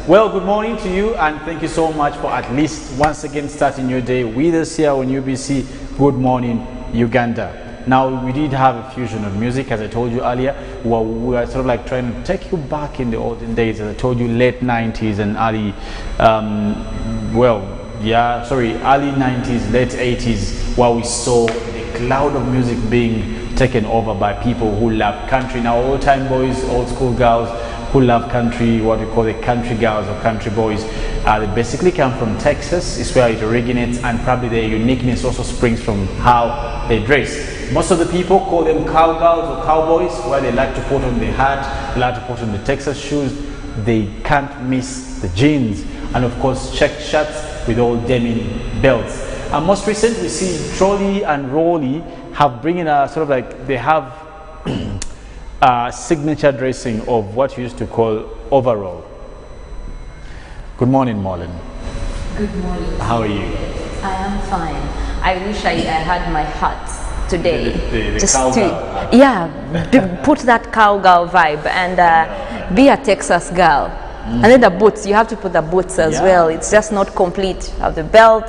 Well, good morning to you, and thank you so much for at least once again starting your day with us here on UBC. Good morning, Uganda. Now, we did have a fusion of music, as I told you earlier. Well, we are sort of like trying to take you back in the olden days, as I told you, late 90s and early, early 90s, late 80s, where we saw the cloud of music being taken over by people who love country. Now, old-time boys, old-school girls who love country, what we call the country girls or country boys, they basically come from Texas. It's where it originates, and probably their uniqueness also springs from how they dress. Most of the people call them cowgirls or cowboys, where they like to put on the hat, they like to put on the Texas shoes. They can't miss the jeans, and of course check shirts with all denim belts. And most recent, we see Trolley and Rolly have bringing a sort of like, they have signature dressing of what you used to call overall. Good morning, Marlon. Good morning. How are you? I am fine. I wish I had my hat today, the just cowgirl. to put that cowgirl vibe and be a Texas girl. And then the boots, you have to put the boots as well. It's just not complete. Have the belt.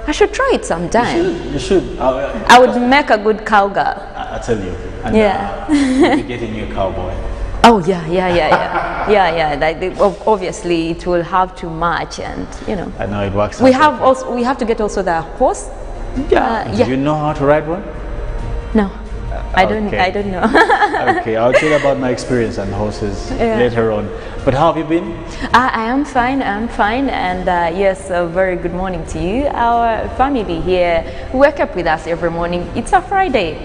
I should try it sometime. You should. I would make a good cowgirl. I tell you. And, Yeah. you get a new cowboy. Oh yeah. Like, obviously, it will have to match, and you know. I know it works. We have to get also the horse. Do you know how to ride one? No, I don't know. Okay, I'll tell you about my experience on horses later on. But how have you been? I am fine, and yes, a very good morning to you. Our family here wake up with us every morning. It's a Friday.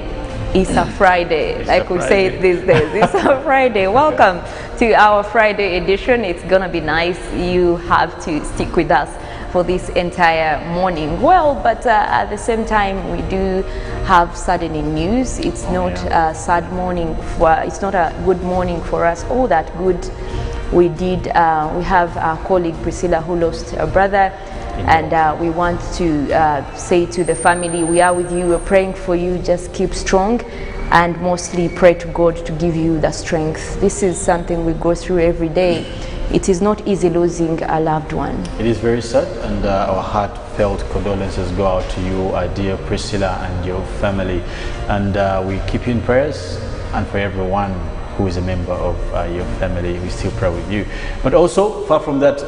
It's a Friday, like we say it these days. It's a Friday. Welcome to our Friday edition. It's gonna be nice. You have to stick with us for this entire morning. Well, but at the same time, we do have saddening news. It's not a sad morning. It's not a good morning for us. All that good. We have our colleague Priscilla who lost her brother. And we want to say to the family, we are with you, we're praying for you, just keep strong, and mostly pray to God to give you the strength. This is something we go through every day. It is not easy losing a loved one. It is very sad, and our heartfelt condolences go out to you, our dear Priscilla, and your family. And we keep you in prayers, and for everyone who is a member of your family, we still pray with you. But also, far from that,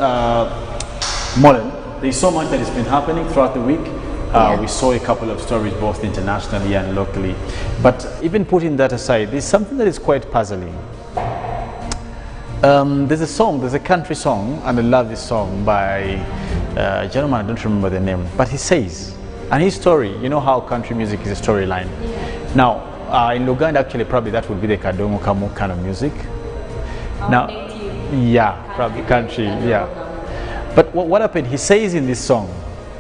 Mullen, there's so much that has been happening throughout the week. We saw a couple of stories both internationally and locally. But even putting that aside, there's something that is quite puzzling. There's a country song, and I love this song by a gentleman, I don't remember the name, but he says, and his story, you know how country music is a storyline. Yeah. Now, in Uganda, actually, probably that would be the Kadongo Kamu kind of music. Probably country, But what happened, he says in this song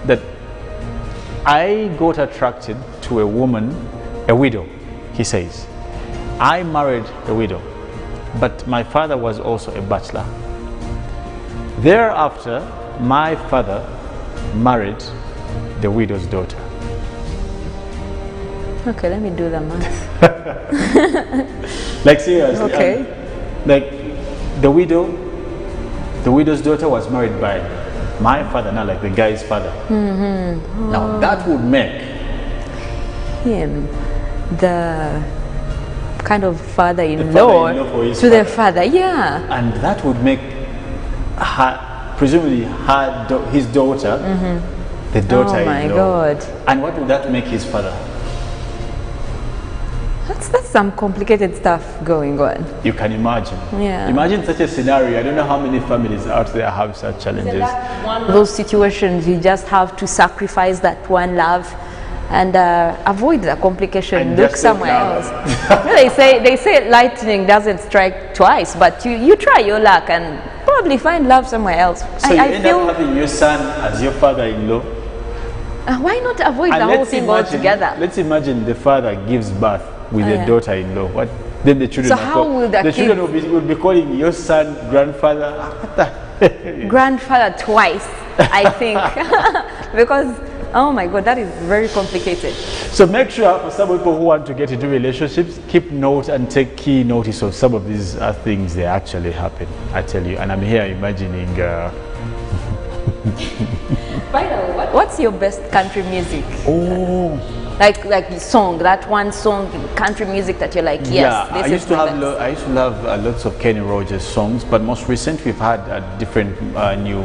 that I got attracted to a woman, a widow, he says. I married a widow, but my father was also a bachelor. Thereafter, my father married the widow's daughter. Okay, let me do the math. Like seriously. Okay. Like the widow's daughter was married by my father, not like the guy's father. Now that would make him the kind of father-in-law to the father, and that would make her, presumably his daughter, the daughter-in-law. Oh my God! And what would that make his father? That's some complicated stuff going on. You can imagine. Yeah. Imagine such a scenario. I don't know how many families out there have such challenges. One of those situations, you just have to sacrifice that one love and avoid the complication. And look somewhere else. they say lightning doesn't strike twice, but you try your luck and probably find love somewhere else. So you end up having your son as your father-in-law. Why not avoid the whole thing altogether? Let's imagine the father gives birth with a daughter-in-law. What then the children? So how will the children will be calling your son grandfather? Grandfather twice, I think, because Oh my God, that is very complicated. So make sure for some people who want to get into relationships, keep note and take key notice of some of these things that actually happen. I tell you, and I'm here imagining. By the way, what's your best country music? Oh. Like song, that one song in country music that you're like, yes, yeah, this I used to have lots of Kenny Rogers songs, but most recent we've had different new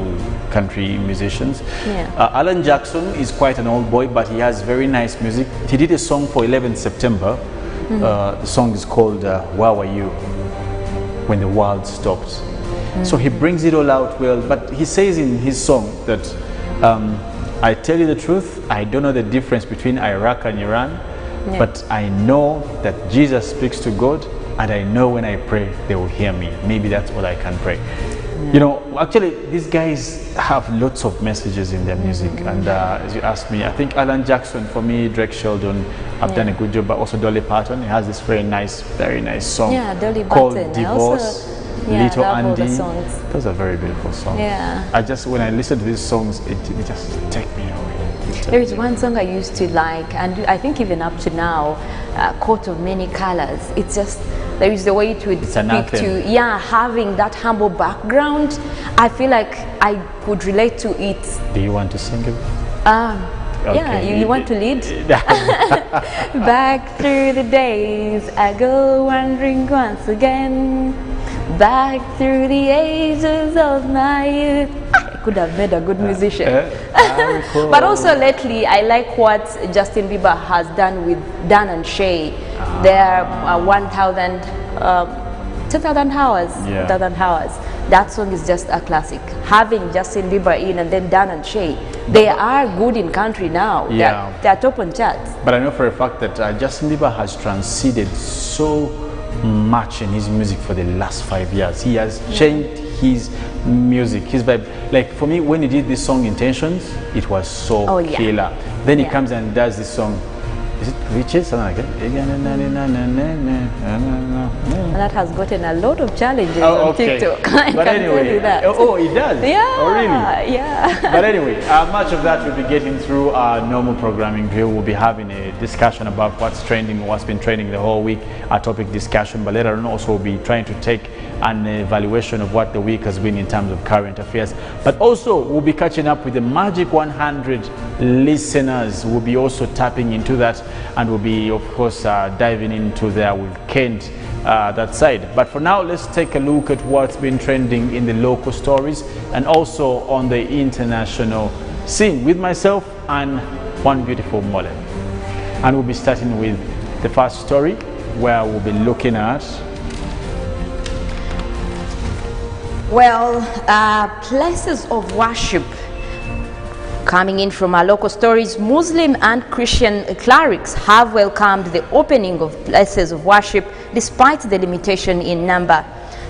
country musicians. Yeah. Alan Jackson is quite an old boy, but he has very nice music. He did a song for 11th September. The song is called Where Were You When the World Stopped. So he brings it all out well, but he says in his song that I tell you the truth, I don't know the difference between Iraq and Iran, but I know that Jesus speaks to God, and I know when I pray, they will hear me. Maybe that's what I can pray. You know, actually, these guys have lots of messages in their music, and as you asked me, I think Alan Jackson, for me, Drake Sheldon, have done a good job, but also Dolly Parton, he has this very nice song called Divorce. Little Andy, those are very beautiful songs. Yeah. When I listen to these songs, it just take me away. There is one song I used to like, and I think even up to now, Coat of Many Colors. It's just, there is the way it would speak to, having that humble background. I feel like I could relate to it. Do you want to sing it? Yeah, you want to lead? Back through the days, I go wandering once again. Back through the ages of my youth. I could have made a good musician. But also lately, I like what Justin Bieber has done with Dan and Shay. Their 1000 hours. 1000 hours. That song is just a classic. Having Justin Bieber in and then Dan and Shay, they are good in country now. Yeah. They're top on charts. But I know for a fact that Justin Bieber has transcended so much in his music for the last 5 years. He has changed his music, his vibe. Like for me, when he did this song Intentions, it was so killer. Then he comes and does this song, is it Riches? Something like that. And that has gotten a lot of challenges on TikTok. But anyway, it does? Yeah. Oh, really? Yeah. But anyway, much of that we'll be getting through our normal programming drill. We'll be having a discussion about what's trending, what's been trending the whole week, our topic discussion. But later on also we'll be trying to take an evaluation of what the week has been in terms of current affairs. But also we'll be catching up with the Magic 100 listeners. We'll be also tapping into that, and we'll be, of course, diving into there with Kent, that side. But for now, let's take a look at what's been trending in the local stories and also on the international scene with myself and one beautiful Mole. And we'll be starting with the first story, where we'll be looking at places of worship. Coming in from our local stories, Muslim and Christian clerics have welcomed the opening of places of worship despite the limitation in number.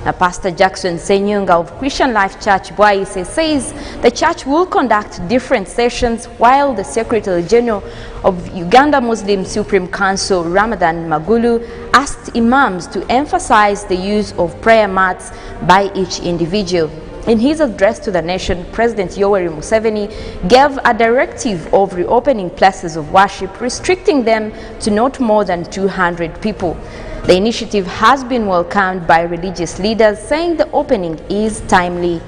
Now, Pastor Jackson Senyonga of Christian Life Church Bwaise says the church will conduct different sessions, while the Secretary General of Uganda Muslim Supreme Council, Ramadan Magulu, asked imams to emphasize the use of prayer mats by each individual. In his address to the nation, President Yoweri Museveni gave a directive of reopening places of worship, restricting them to not more than 200 people. The initiative has been welcomed by religious leaders, saying the opening is timely.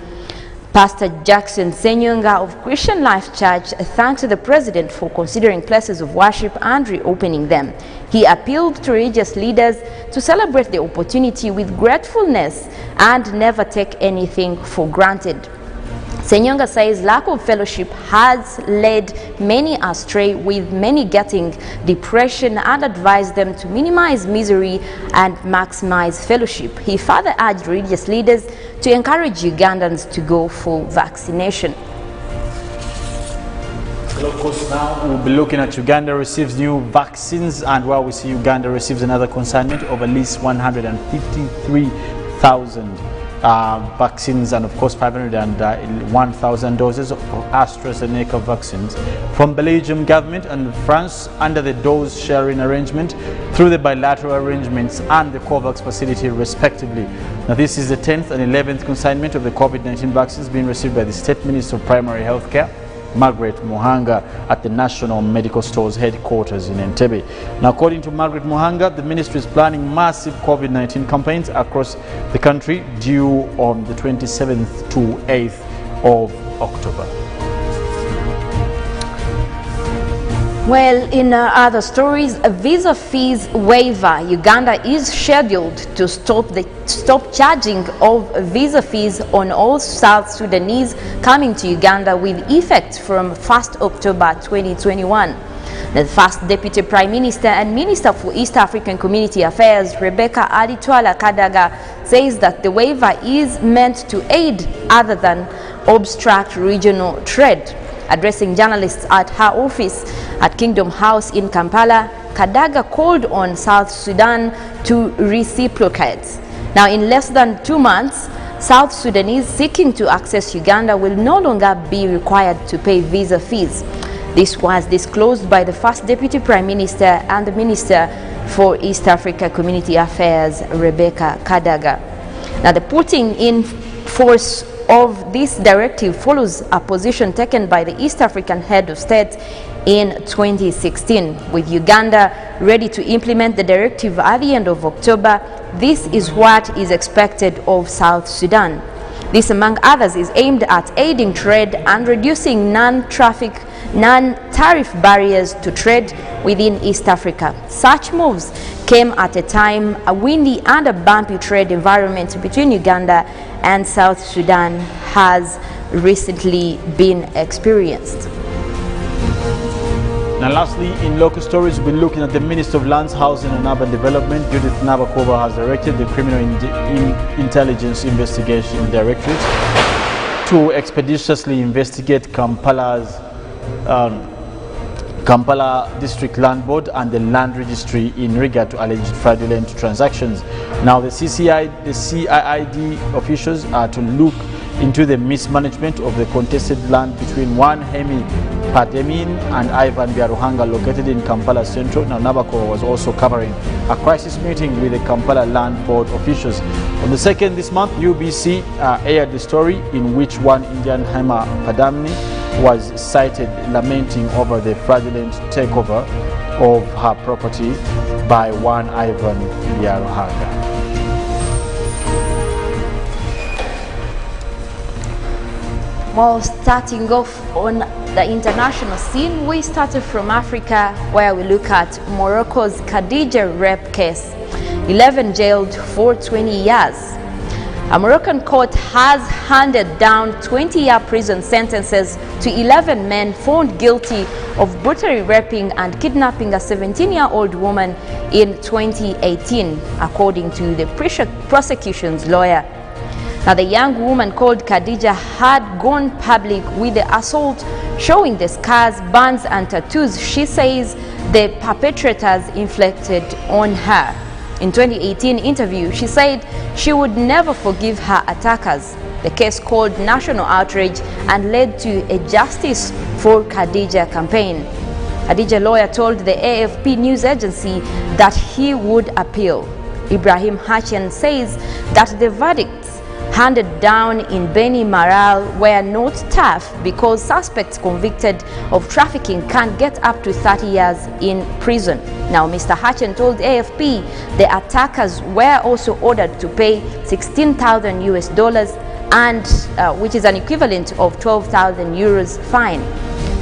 Pastor Jackson Senyonga of Christian Life Church thanked the President for considering places of worship and reopening them. He appealed to religious leaders to celebrate the opportunity with gratefulness and never take anything for granted. Senyonga says lack of fellowship has led many astray, with many getting depression, and advised them to minimize misery and maximize fellowship. He further urged religious leaders to encourage Ugandans to go for vaccination. Well, of course, now we'll be looking at Uganda receives new vaccines, and while we see Uganda receives another consignment of at least 153,000 vaccines, and of course 501,000 doses of AstraZeneca vaccines from Belgium government and France under the dose sharing arrangement through the bilateral arrangements and the COVAX facility respectively. Now, this is the 10th and 11th consignment of the COVID-19 vaccines being received by the State Minister of Primary Health Care Margaret Muhanga at the National Medical Stores headquarters in Entebbe. Now, according to Margaret Muhanga, the ministry is planning massive COVID-19 campaigns across the country due on the 27th to 8th of October. Well, in other stories, a visa fees waiver. Uganda is scheduled to stop charging of visa fees on all South Sudanese coming to Uganda with effect from 1st October 2021. The first Deputy Prime Minister and Minister for East African Community Affairs, Rebecca Aditwala Kadaga, says that the waiver is meant to aid other than obstruct regional trade. Addressing journalists at her office at Kingdom House in Kampala, Kadaga called on South Sudan to reciprocate. Now, in less than 2 months, South Sudanese seeking to access Uganda will no longer be required to pay visa fees. This was disclosed by the first Deputy Prime Minister and the Minister for East Africa Community Affairs, Rebecca Kadaga. Now, the putting in force of this directive follows a position taken by the East African head of state in 2016. With Uganda ready to implement the directive at the end of October, this is what is expected of South Sudan. This, among others, is aimed at aiding trade and reducing non-tariff barriers to trade within East Africa. Such moves came at a time a windy and a bumpy trade environment between Uganda and South Sudan has recently been experienced. Now, lastly, in local stories, we'll be looking at the Minister of Lands, Housing and Urban Development, Judith Nabakova, has directed the Criminal Intelligence Investigation Directorate to expeditiously investigate Kampala District Land Board and the Land Registry in regard to alleged fraudulent transactions. Now, the CIID officials are to look into the mismanagement of the contested land between one Hemi Pademin and Ivan Biaruhanga located in Kampala Central. Now, Nabakova was also covering a crisis meeting with the Kampala Land Board officials. On the 2nd this month, UBC aired the story in which one Indian Hema Padamni was cited lamenting over the fraudulent takeover of her property by one Ivan Biaruhanga. Well, starting off on the international scene, we started from Africa, where we look at Morocco's Khadija rape case. 11 jailed for 20 years. A Moroccan court has handed down 20-year prison sentences to 11 men found guilty of brutally raping and kidnapping a 17-year-old woman in 2018, according to the prosecution's lawyer. Now, the young woman called Khadija had gone public with the assault, showing the scars, burns and tattoos she says the perpetrators inflicted on her. In 2018 interview, she said she would never forgive her attackers. The case caused national outrage and led to a Justice for Khadija campaign. Khadija lawyer told the AFP news agency that he would appeal. Ibrahim Hachian says that the verdicts handed down in Beni Maral were not tough because suspects convicted of trafficking can get up to 30 years in prison. Now, Mr. Hachen told AFP the attackers were also ordered to pay $16,000 and which is an equivalent of 12,000 euros fine.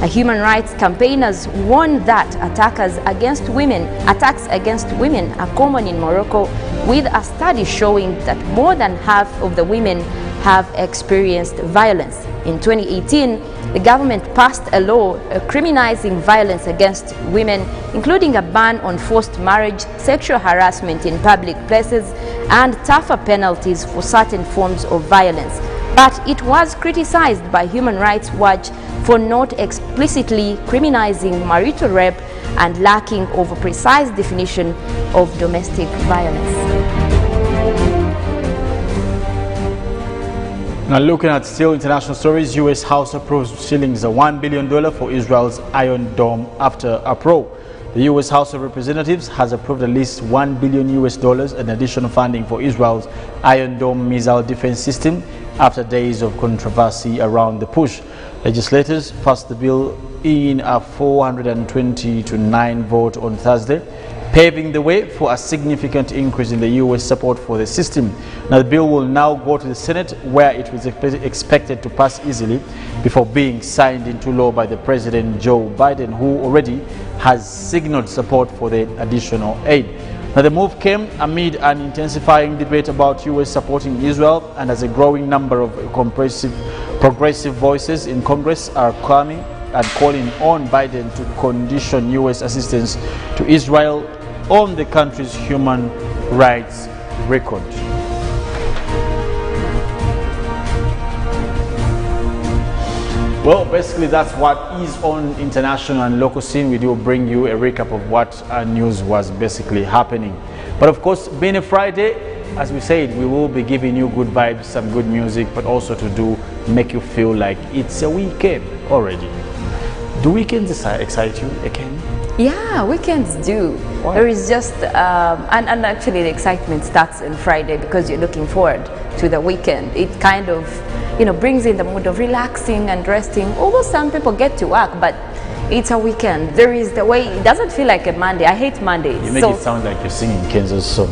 Human rights campaigners warn that attacks against women are common in Morocco, with a study showing that more than half of the women have experienced violence. In 2018, the government passed a law criminalizing violence against women, including a ban on forced marriage, sexual harassment in public places, and tougher penalties for certain forms of violence. But it was criticized by Human Rights Watch for not explicitly criminalizing marital rape and lacking of a precise definition of domestic violence. Now, looking at still international stories, U.S. House approves shillings $1 billion for Israel's Iron Dome after uproar. The U.S. House of Representatives has approved at least $1 billion in additional funding for Israel's Iron Dome missile defense system after days of controversy around the push. Legislators passed the bill in a 420 to 9 vote on Thursday, paving the way for a significant increase in the U.S. support for the system. Now, the bill will now go to the Senate, where it was expected to pass easily before being signed into law by the President Joe Biden, who already has signaled support for the additional aid. Now, the move came amid an intensifying debate about U.S. supporting Israel, and as a growing number of progressive voices in Congress are coming and calling on Biden to condition U.S. assistance to Israel on the country's human rights record. Well, basically that's what is on international and local scene. We do bring you a recap of what news was basically happening. But of course, being a Friday, as we said, we will be giving you good vibes, some good music, but also to make you feel like it's a weekend already. Do weekends excite you again? Yeah, weekends do. Why? There is just, and actually the excitement starts on Friday because you're looking forward to the weekend. It kind of, brings in the mood of relaxing and resting. Although some people get to work, but it's a weekend. There is the way, it doesn't feel like a Monday. I hate Mondays. You make it sound like you're singing Kansas song.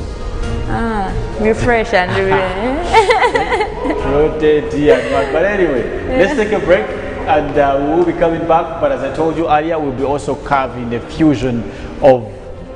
Refresh and rotate and but anyway, let's take a break. And we'll be coming back, but as I told you earlier, we'll be also carving the fusion of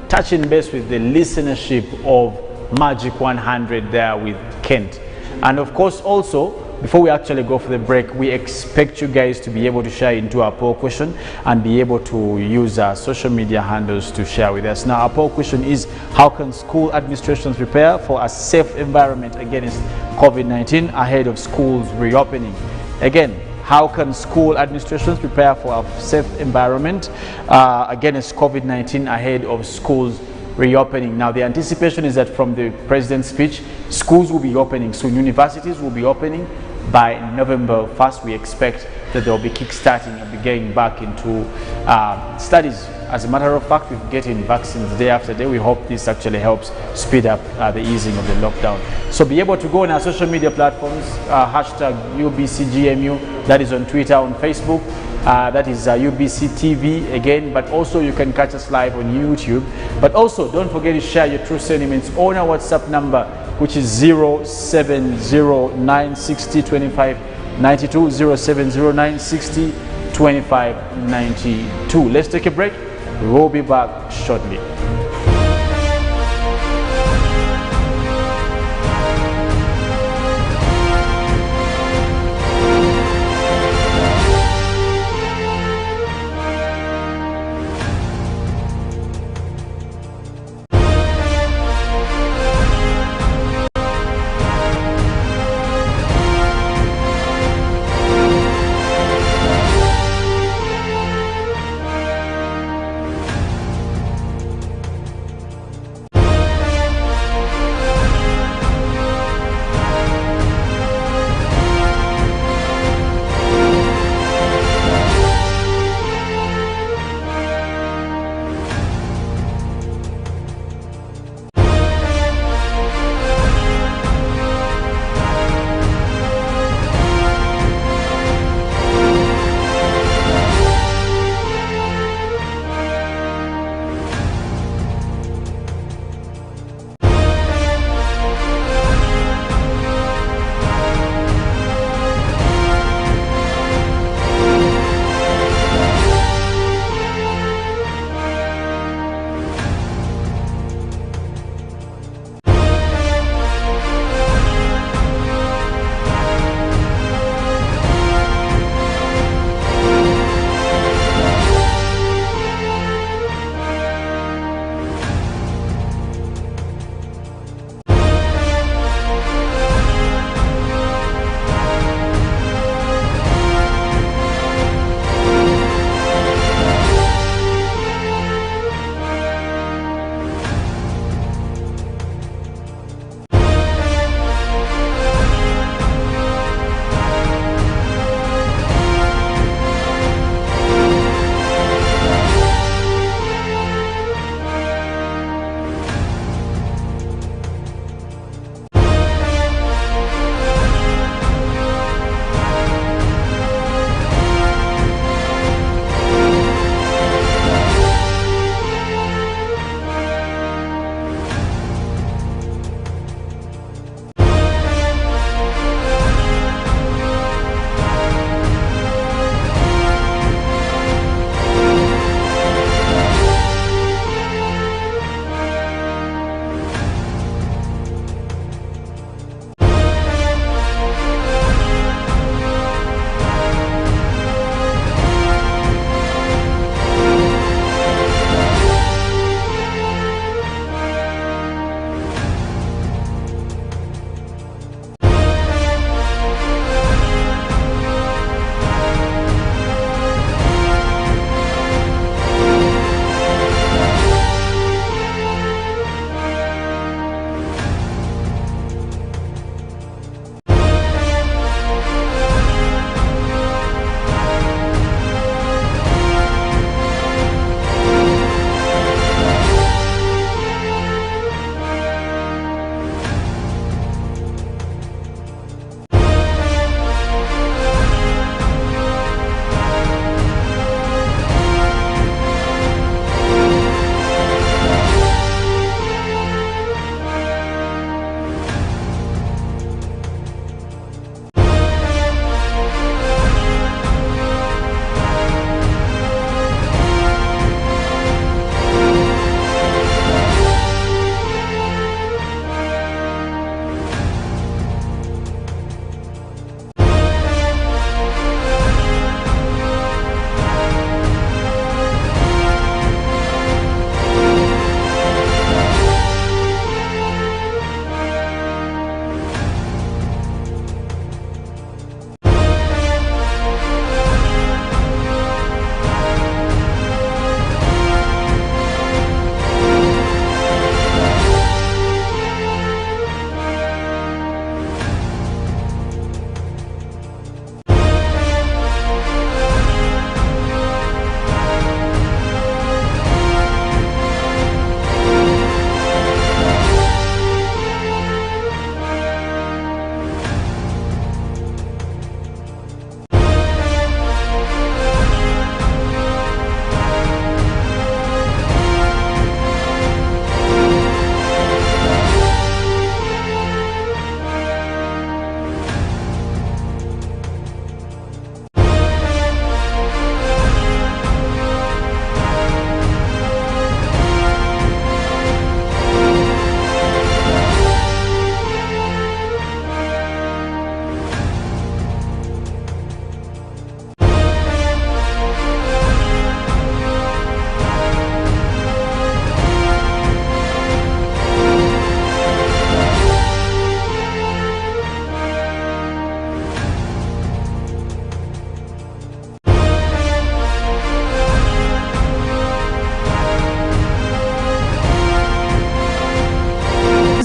touching base with the listenership of Magic 100 there with Kent. And of course, also, before we actually go for the break, we expect you guys to be able to share into our poll question and be able to use our social media handles to share with us. Now, our poll question is, how can school administrations prepare for a safe environment against COVID-19 ahead of schools reopening? Again, how can school administrations prepare for a safe environment against COVID-19 ahead of schools reopening? Now, the anticipation is that from the president's speech, schools will be opening soon. Universities will be opening by November 1st. We expect that they'll be kickstarting and be getting back into studies. As a matter of fact, we're getting vaccines day after day. We hope this actually helps speed up the easing of the lockdown. So be able to go on our social media platforms, hashtag UBCGMU, that is on Twitter, on Facebook, that is UBC TV again, but also you can catch us live on YouTube. But also don't forget to share your true sentiments on our WhatsApp number, which is 0709602592, 0709602592. Let's take a break. We'll be back shortly.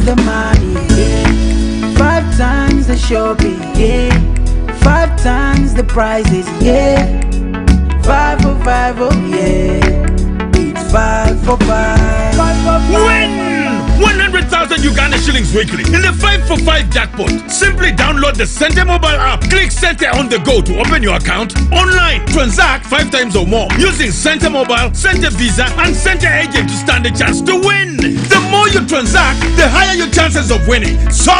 the money, yeah. 5 times the shopping, yeah. 5 times the prices, yeah. 5 for 5, oh yeah. It's 5 for 5. 5 for 5. Win 100,000 Uganda shillings weekly in the 5 for 5 jackpot. Simply download the Center mobile app. Click Center on the go to open your account online. Transact 5 times or more using Center mobile, Center Visa, and Center Agent to stand a chance to win. The more you transact, the higher your chances of winning. So,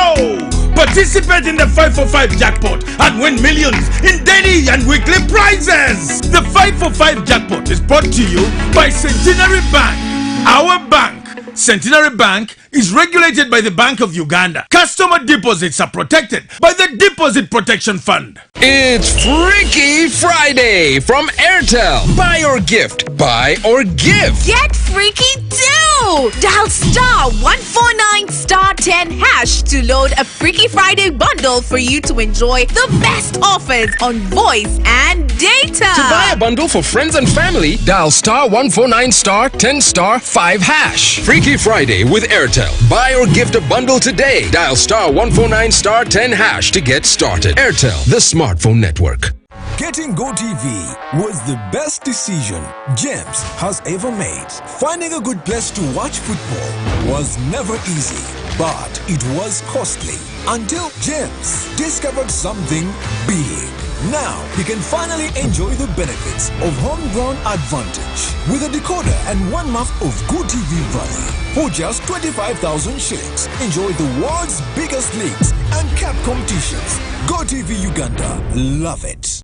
participate in the 5 for 5 jackpot and win millions in daily and weekly prizes. The 5 for 5 jackpot is brought to you by Centenary Bank. Our bank, Centenary Bank, is regulated by the Bank of Uganda. Customer deposits are protected by the Deposit Protection Fund. It's Freaky Friday from Airtel. Buy or gift. Buy or give. Get freaky too! Dial *149*10# to load a Freaky Friday bundle for you to enjoy the best offers on voice and data. To buy a bundle for friends and family, dial *149*10*5#. Freaky Friday with Airtel. Buy or gift a bundle today. Dial *149*10# to get started. Airtel, the smartphone network. Getting GoTV was the best decision James has ever made. Finding a good place to watch football was never easy, but it was costly until James discovered something big. Now he can finally enjoy the benefits of homegrown advantage with a decoder and 1 month of GoTV value. For just 25,000 shillings, enjoy the world's biggest leagues and cap competitions. GoTV Uganda, love it.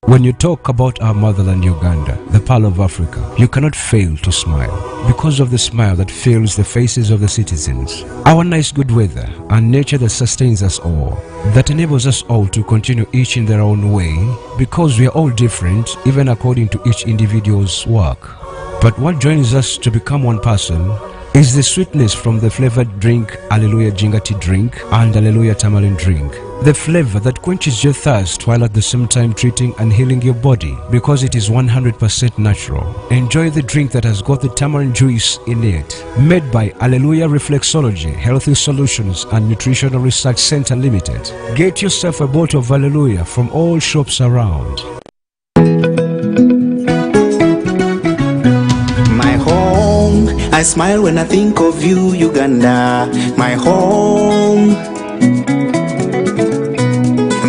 When you talk about our motherland Uganda, the pearl of Africa, you cannot fail to smile because of the smile that fills the faces of the citizens. Our nice good weather and nature that sustains us all, that enables us all to continue each in their own way because we are all different even according to each individual's work. But what joins us to become one person is the sweetness from the flavored drink Alleluia Jingati drink and Alleluia Tamarind drink. The flavor that quenches your thirst while at the same time treating and healing your body because it is 100% natural. Enjoy the drink that has got the tamarind juice in it. Made by Alleluia Reflexology, Healthy Solutions and Nutritional Research Center Limited. Get yourself a bottle of Alleluia from all shops around. I smile when I think of you, Uganda. My home.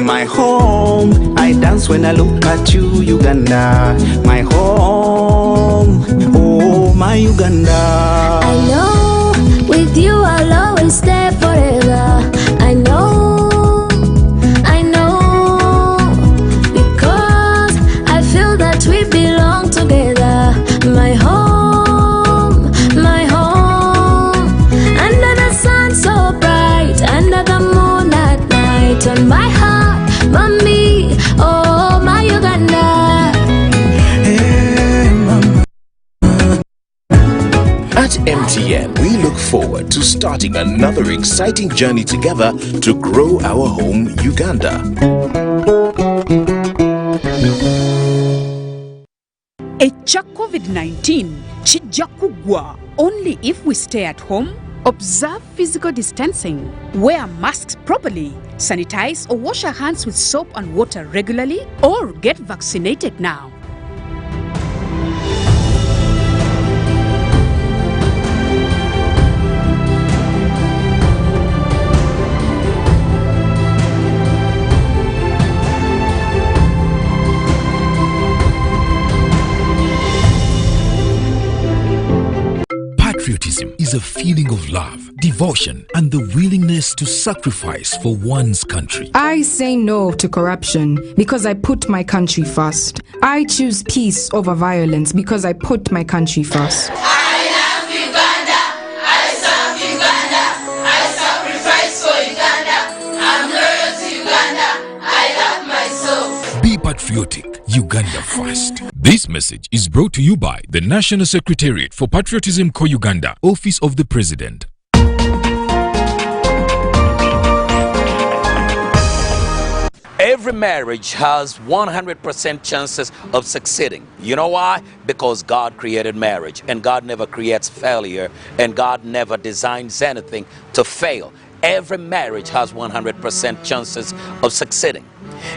My home. I dance when I look at you, Uganda. My home. Oh, my Uganda. I know with you I'll always stay forever. I know, because I feel that we belong together. My home. On my heart, mommy, oh my Uganda. Hey, mama. At MTN, we look forward to starting another exciting journey together to grow our home, Uganda. Echa COVID-19 chijja kugwa only if we stay at home, observe physical distancing, wear masks properly, sanitize or wash our hands with soap and water regularly, or get vaccinated now. Patriotism is a feeling of love, devotion, and the willingness to sacrifice for one's country. I say no to corruption because I put my country first. I choose peace over violence because I put my country first. I love Uganda. I serve Uganda. I sacrifice for Uganda. I'm loyal to Uganda. I love my soul. Be patriotic. Uganda first. This message is brought to you by the National Secretariat for Patriotism Co-Uganda, Office of the President. Every Every marriage has 100% chances of succeeding. You know why? Because God created marriage, and God never creates failure, and God never designs anything to fail. Every marriage has 100% chances of succeeding.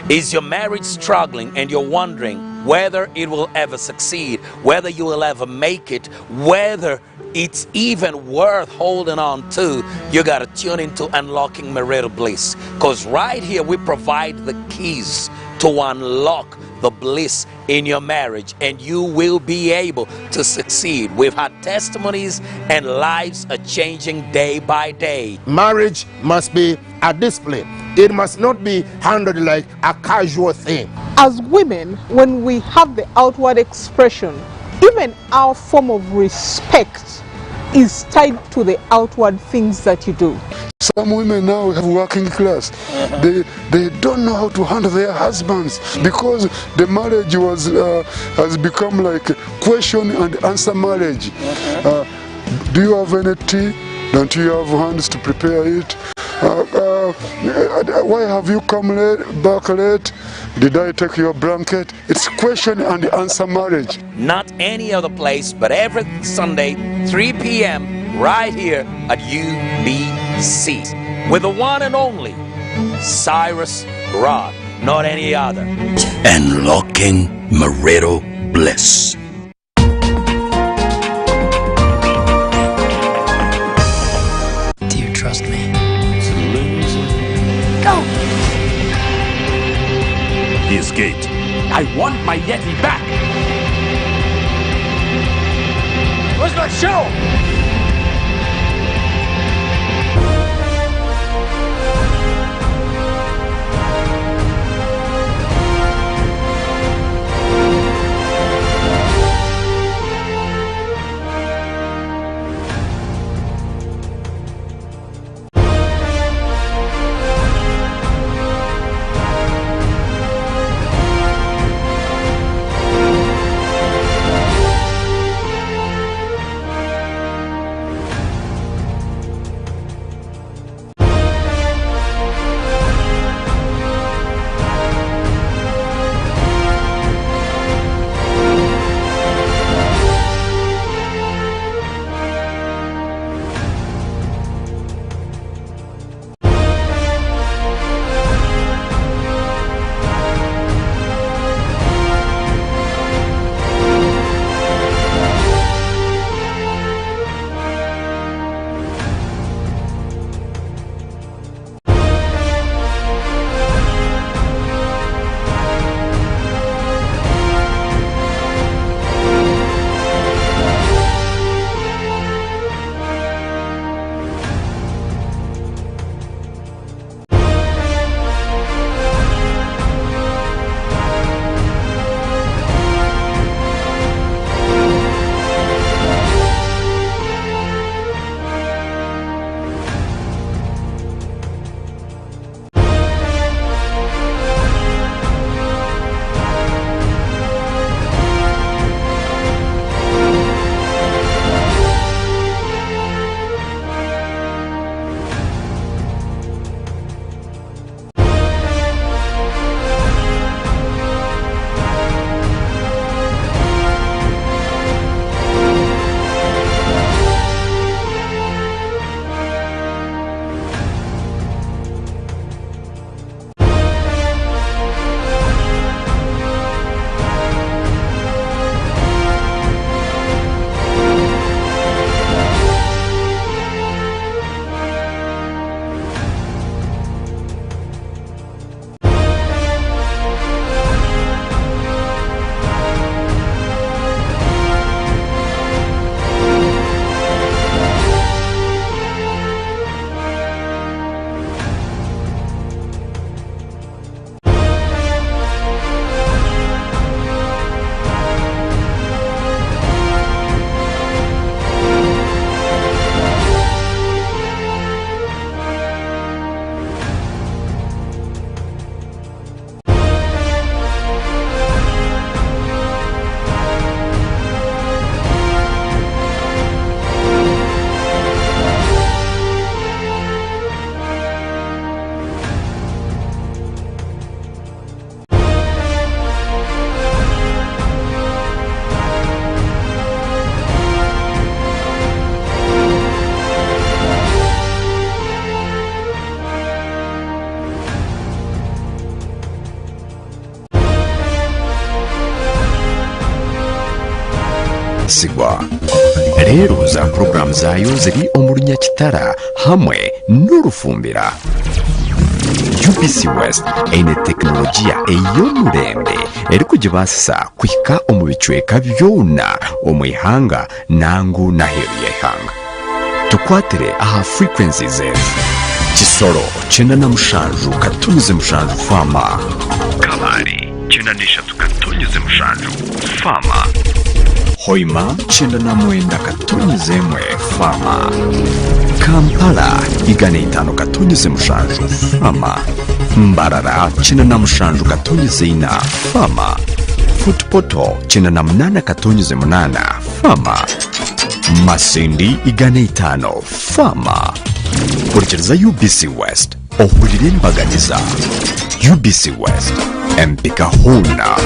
Is your marriage struggling and you're wondering whether it will ever succeed, whether you will ever make it, whether it's even worth holding on to? You got to tune into Unlocking Marital Bliss, because right here we provide the keys to unlock the bliss in your marriage, and you will be able to succeed. We've had testimonies, and lives are changing day by day. Marriage must be a discipline. It must not be handled like a casual thing. As women, when we have the outward expression, even our form of respect is tied to the outward things that you do. Some women now have working class. They don't know how to handle their husbands because the marriage has become like question and answer marriage. Do you have any tea? Don't you have hands to prepare it? Why have you come back late? Did I take your blanket? It's question and answer marriage. Not any other place, but every Sunday, 3 p.m. right here at UBC with the one and only Cyrus Rod, not any other. Unlocking Marital Bliss. Do you trust me? Go! He escaped. I want my Yeti back! Where's my show? rero za porogaramu zayo ziri omulunya kitara hamwe n'urufumbira. UBC West eine tekinologiya ey'omulembe eri kugibasisa kuhika omu bicweka byona omu ihanga nangu n'aheeru y'eihanga. Tukwatire aha frequencies ezi: Kisoro 97.7 fama, Kalari 93.7 fama, Hoima 99.1 fama, Kampala 105.7 fama, Mbarara 97.4 fama, Futpoto 98.8 fama, Masindi 5 fama. Kurikiriza UBC West ohulire embagatiza. UBC West empika huna.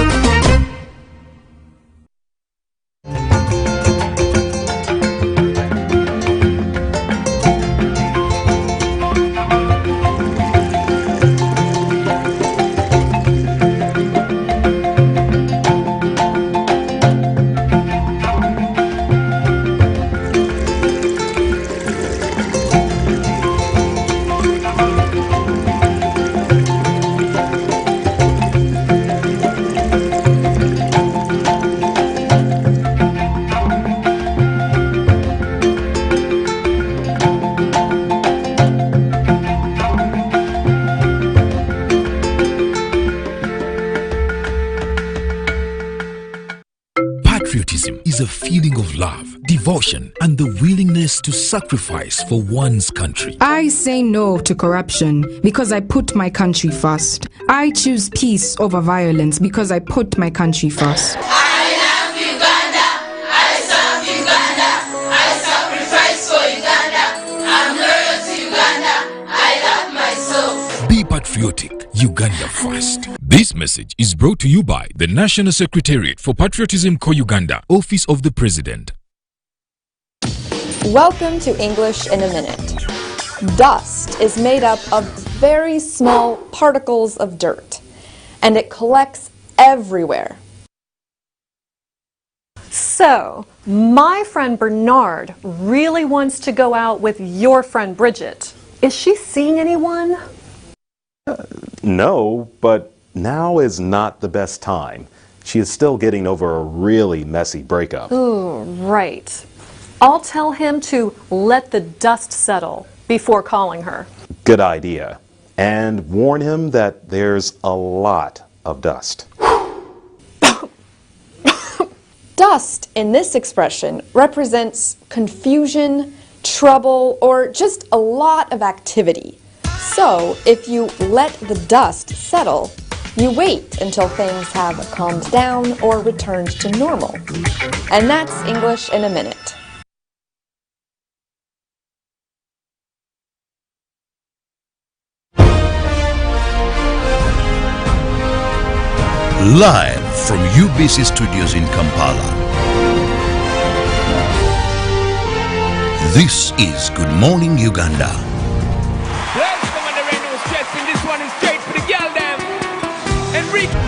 Patriotism is a feeling of love, devotion, and the willingness to sacrifice for one's country. I say no to corruption because I put my country first. I choose peace over violence because I put my country first. I love Uganda. I serve Uganda. I sacrifice for Uganda. I'm loyal to Uganda. I love myself. Be patriotic. Uganda first. This message is brought to you by the National Secretariat for Patriotism Uganda, Office of the President. Welcome to English in a Minute. Dust is made up of very small particles of dirt, and it collects everywhere. So, my friend Bernard really wants to go out with your friend Bridget. Is she seeing anyone? No, but now is not the best time. She is still getting over a really messy breakup. Ooh, right. I'll tell him to let the dust settle before calling her. Good idea. And warn him that there's a lot of dust. Dust in this expression represents confusion, trouble, or just a lot of activity. So, if you let the dust settle, you wait until things have calmed down or returned to normal. And that's English in a Minute. Live from UBC Studios in Kampala. This is Good Morning Uganda. This one is straight for the girl them. Enrique.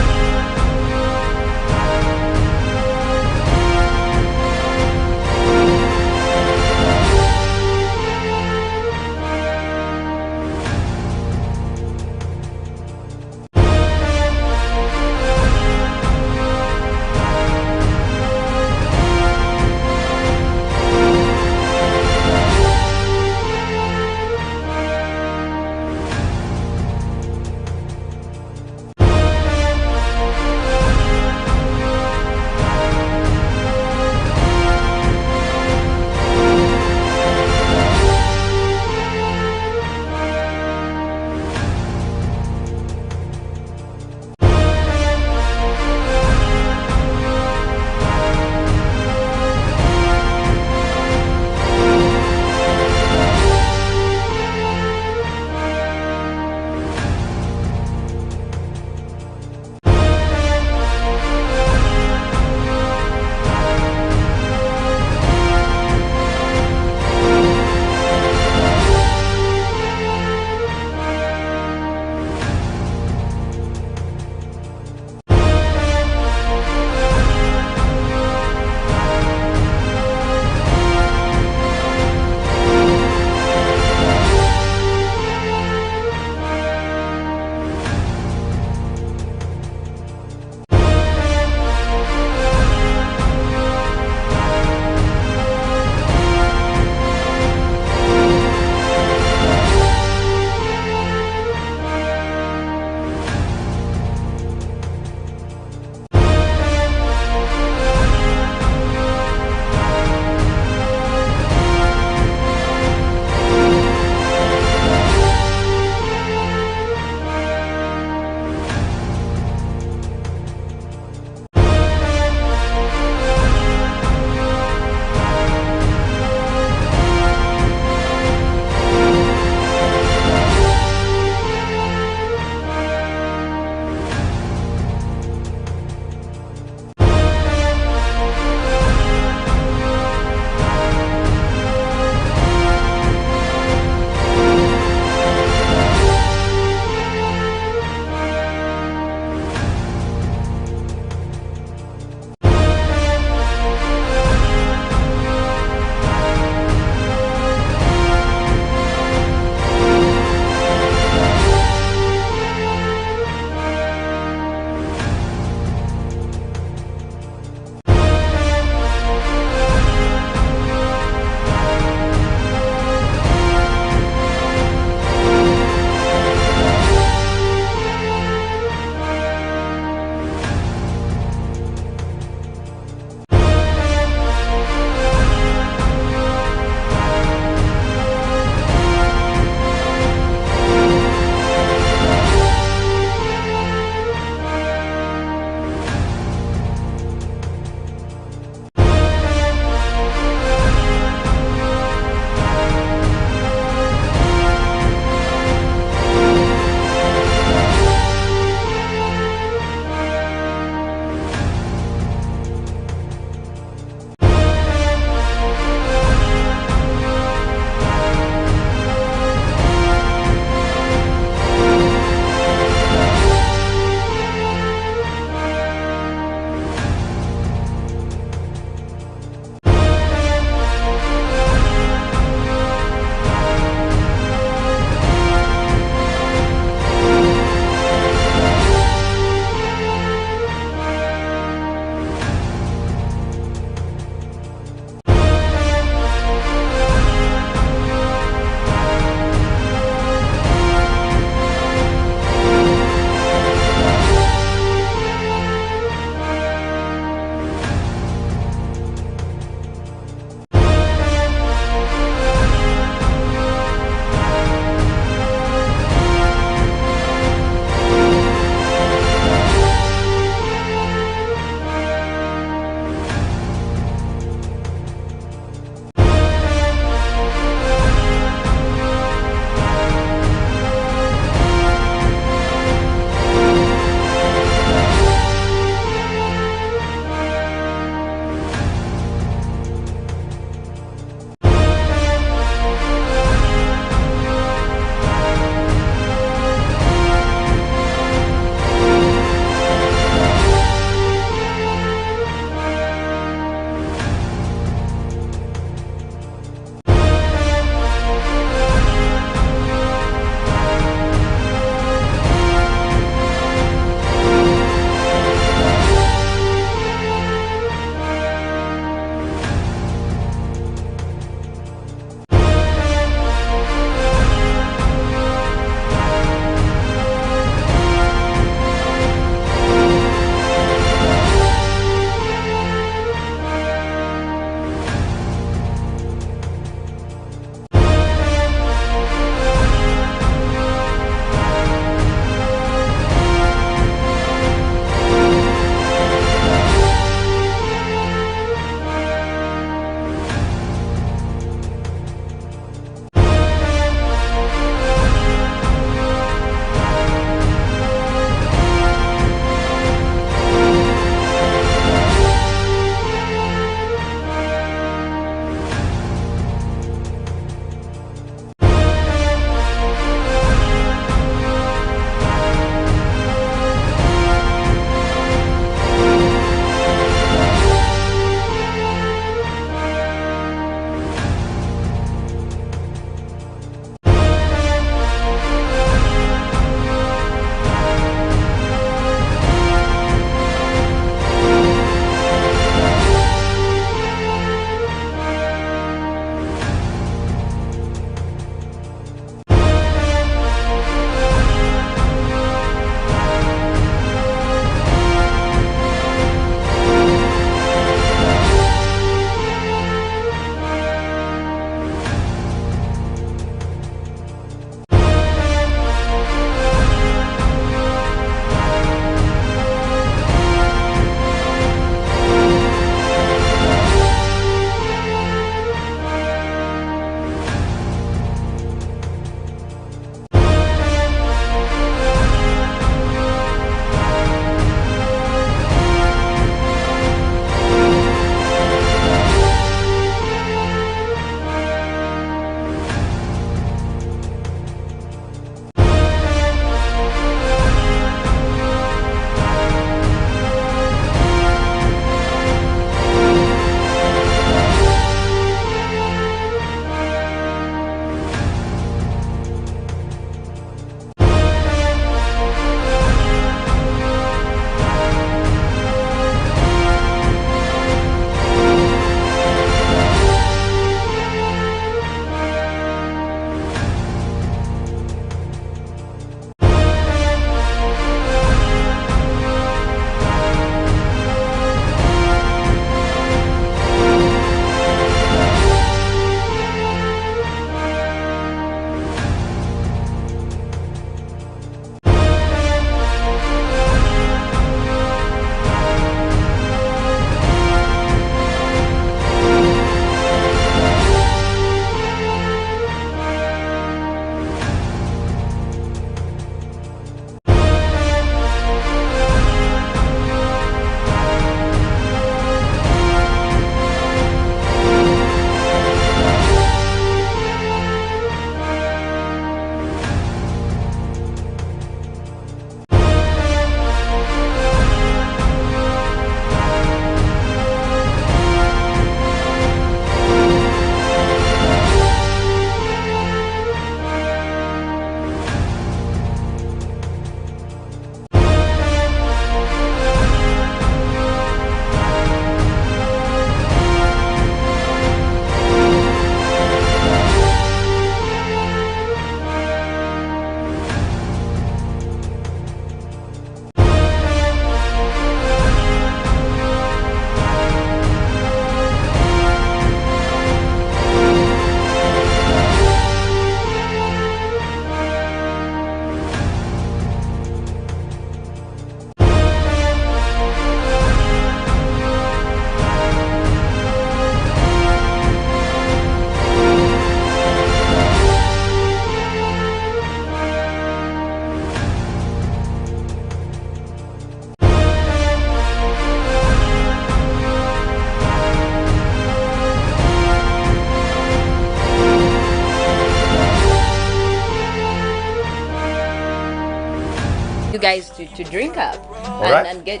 guys to drink up right. and get,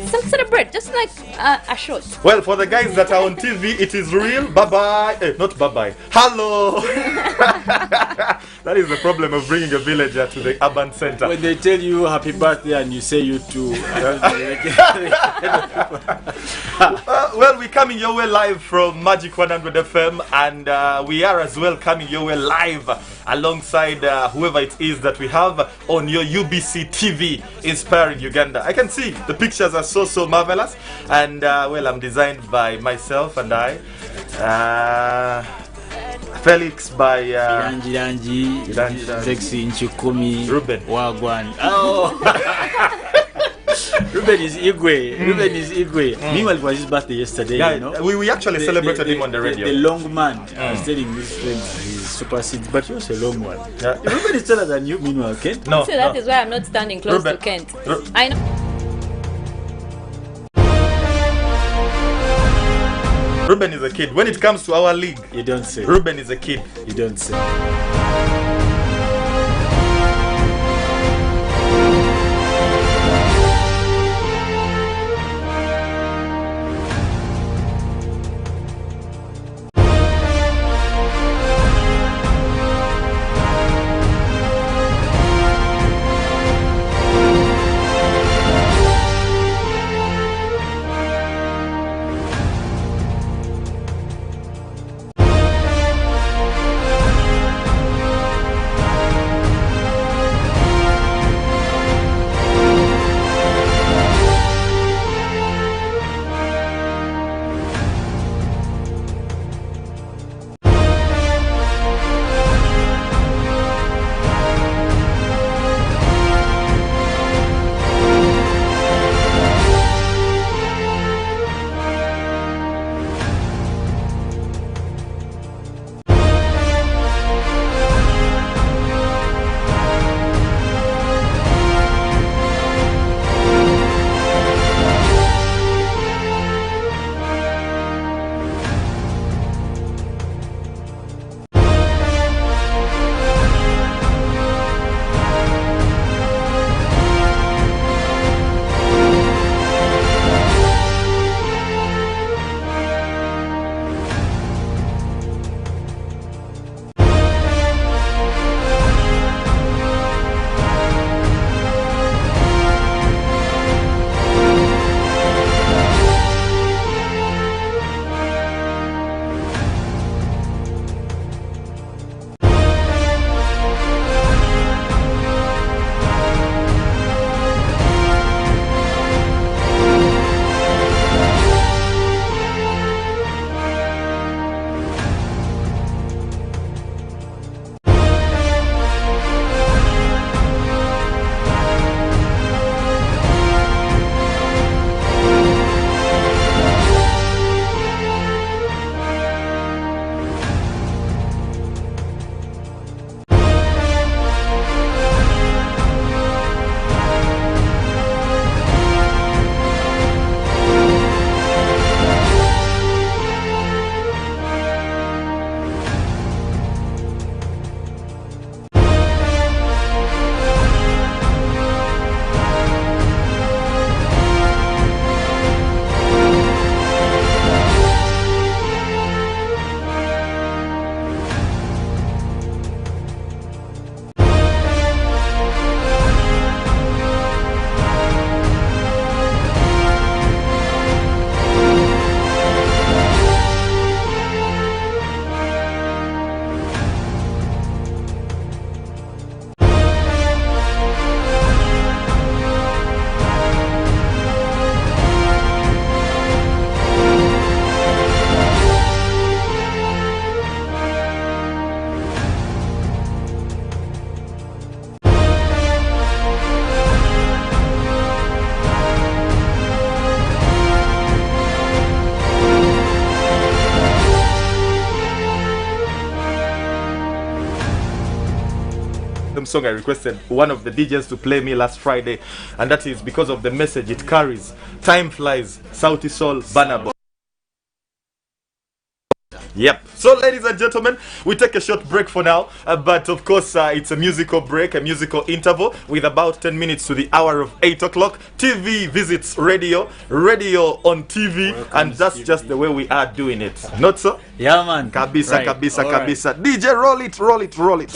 some celebrate, just like a shot. Well, for the guys that are on TV, it is real. Bye-bye. Not bye-bye. Hello. That is the problem of bringing a villager to the urban center. When they tell you happy birthday and you say you too. Well, we're coming your way live from Magic 100 FM, and we are as well coming your way live alongside whoever it is that we have on your UBC TV, Inspiring Uganda. I can see the pictures are so marvelous, and well, I'm designed by myself and I. Felix by Ranji, Sexy Nchukumi, Ruben Wagwan. Oh. Ruben is Igwe. Meanwhile, it was his birthday yesterday. Yeah, we actually celebrated him on the radio. The long man. I was telling this friend he's supersedes, but he was a long one. Yeah. Ruben is taller than you, meanwhile, Kent. No. So that is why I'm not standing close to Kent. I know. Ruben is a kid. When it comes to our league, you don't say. Ruben is a kid. You don't say. Song I requested one of the DJs to play me last Friday, and that is because of the message it carries. Time flies, Sauti Sol, Banabo. Yep. So, ladies and gentlemen, we take a short break for now. But of course, it's a musical break, a musical interval with about 10 minutes to the hour of 8 o'clock. TV visits radio, radio on TV, and that's TV. Just the way we are doing it. Not so? Yeah, man. Kabisa, Right. kabisa, All kabisa. Right. DJ, roll it, roll it, roll it.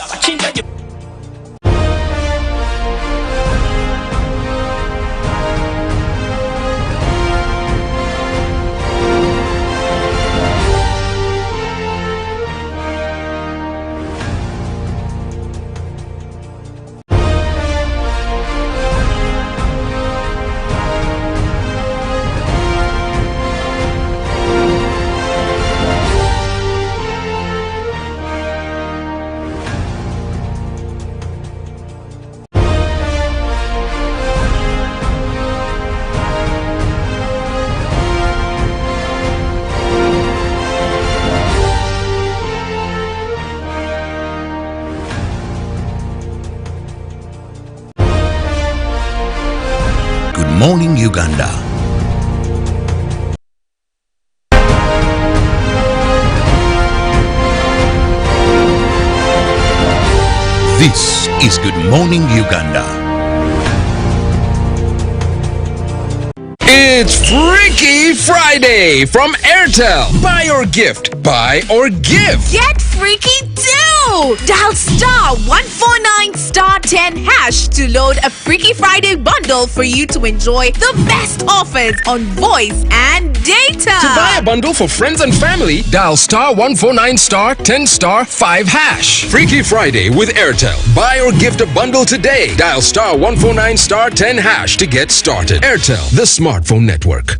Morning Uganda. This is Good Morning Uganda. It's Freaky Friday from Airtel. Buy or gift, buy or give. Get freaky too! Dial star 149 star 10 hash to load a Freaky Friday bundle for you to enjoy the best offers on voice and data. To buy a bundle for friends and family, dial star 149 star 10 star 5 hash. Freaky Friday with Airtel. Buy or gift a bundle today. Dial star 149 star 10 hash to get started. Airtel, the smartphone network.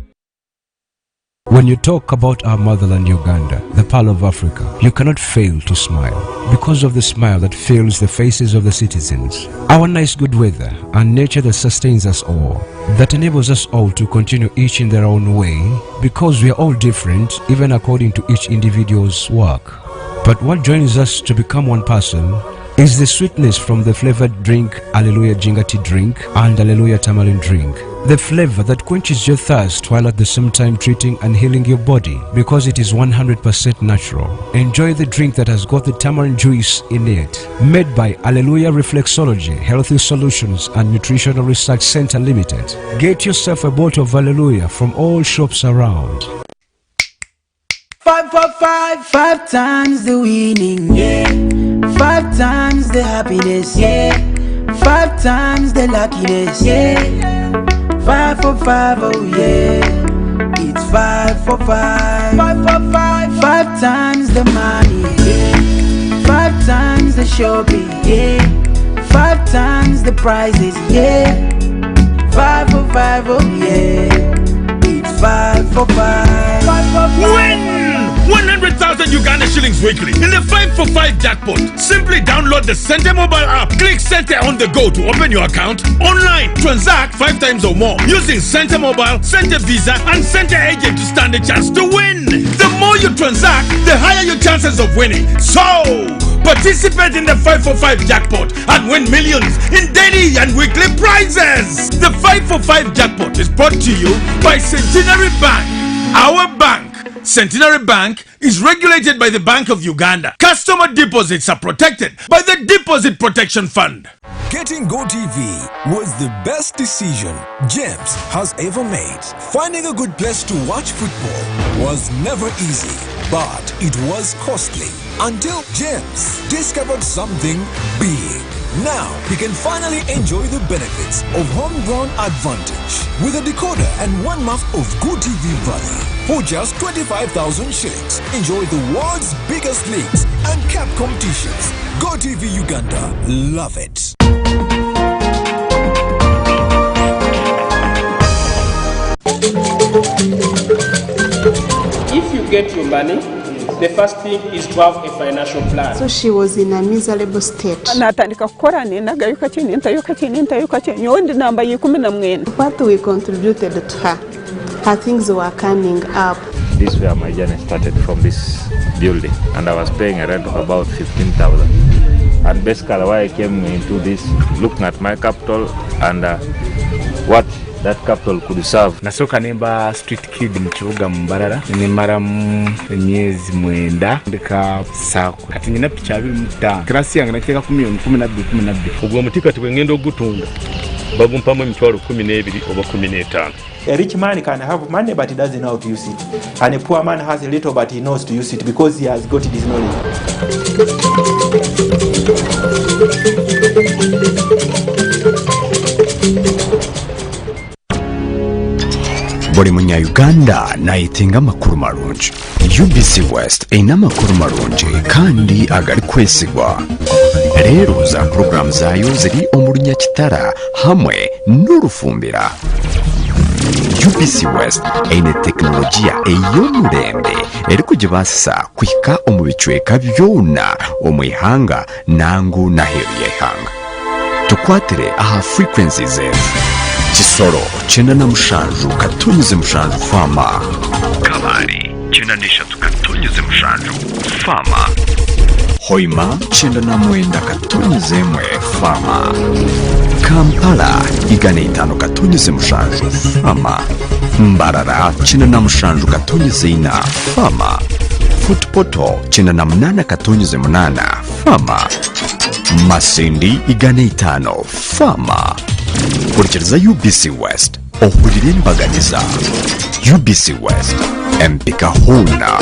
When you talk about our motherland Uganda, the pearl of Africa, you cannot fail to smile because of the smile that fills the faces of the citizens. Our nice good weather and nature that sustains us all, that enables us all to continue each in their own way because we are all different even according to each individual's work. But what joins us to become one person is the sweetness from the flavored drink Alleluia Jingati drink and Alleluia Tamarind drink. The flavor that quenches your thirst while at the same time treating and healing your body because it is 100% natural. Enjoy the drink that has got the tamarind juice in it. Made by Alleluia Reflexology, Healthy Solutions and Nutritional Research Center Limited. Get yourself a bottle of Alleluia from all shops around. 5 for 5, 5 times the winning, yeah. 5 times the happiness, yeah. 5 times the luckiness, yeah. 5 for 5, oh yeah. It's 5 for 5. 5 for 5, 5 times the money, yeah. 5 times the shopping, yeah. 5 times the prizes, yeah. 5 for 5, oh yeah. It's 5 for 5. 5 for 5. Win 100,000 Uganda shillings weekly in the 5 for 5 jackpot. Simply download the Center mobile app. Click Center on the go to open your account. Online, transact 5 times or more using Center mobile, Center Visa, and Center agent to stand a chance to win. The more you transact, the higher your chances of winning. So, participate in the 5 for 5 jackpot and win millions in daily and weekly prizes. The 5 for 5 jackpot is brought to you by Centenary Bank. Our bank, Centenary Bank, is regulated by the Bank of Uganda. Customer deposits are protected by the Deposit Protection Fund. Getting GoTV was the best decision James has ever made. Finding a good place to watch football was never easy, but it was costly until James discovered something big. Now he can finally enjoy the benefits of homegrown advantage with a decoder and 1 month of GoTV value. For just 25,000 shillings, enjoy the world's biggest leagues and cap competitions. GoTV Uganda, love it. If you get your money, the first thing is to have a financial plan. So she was in a miserable state. What we contributed to her things were coming up. This is where my journey started, from this building, and I was paying a rent of about 15,000. And basically why I came into this, looking at my capital and what that couple could serve. Nasooka nemba street kid mu kibuga mu Mbarara nemaramu emyezi 9 ndeka saako kati nyina picha 25 klasi yange nateeka ku million 12 ogwo mutika tibwengenda ogutunda bagumpamu emitwalo 12 oba 15. A rich man can have money but he doesn't know how to use it, and a poor man has a little but he knows to use it because he has got this knowledge. buli munya-Uganda nayetenga amakuru marungi. UBC West erina amakuru marungi kandi agali kwesigwa. Leero za program zaayo ziri omu Lunyakitara hamwe n'Orufumbira. UBC West eine tekinologiya ey'omulembe eri kugibaasisa kuhika omu bicweka byona omu ihanga nangu n'aheeru y'eihanga. Tukwatire aha frequencies ezi: Kisoro 97.7 Fama, Kabale 93.7 Fama, Hoima 99.1 Fama, Kampala 105.7 Fama, Mbarara 97.4 Fama, Footpoto 98.8 Fama, Masindi 5 Fama. Kurikiriza UBC West ohurire embaganiza. UBC West empika huna.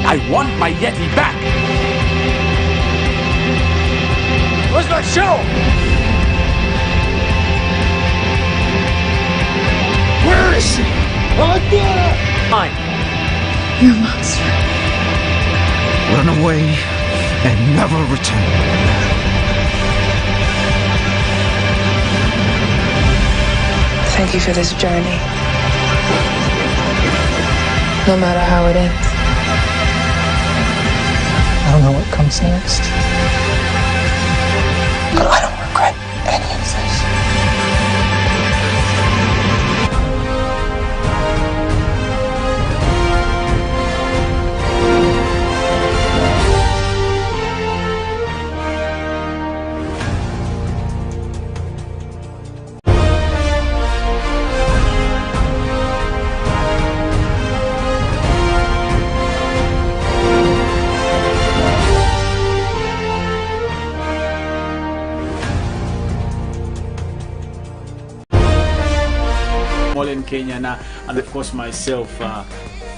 I want my Yeti back! Where's my show? Where is she? Mine. You're a monster. Run away and never return. Thank you for this journey. No matter how it ends. I don't know what comes next. But I don't regret any of this. In Kenya now, and of course myself,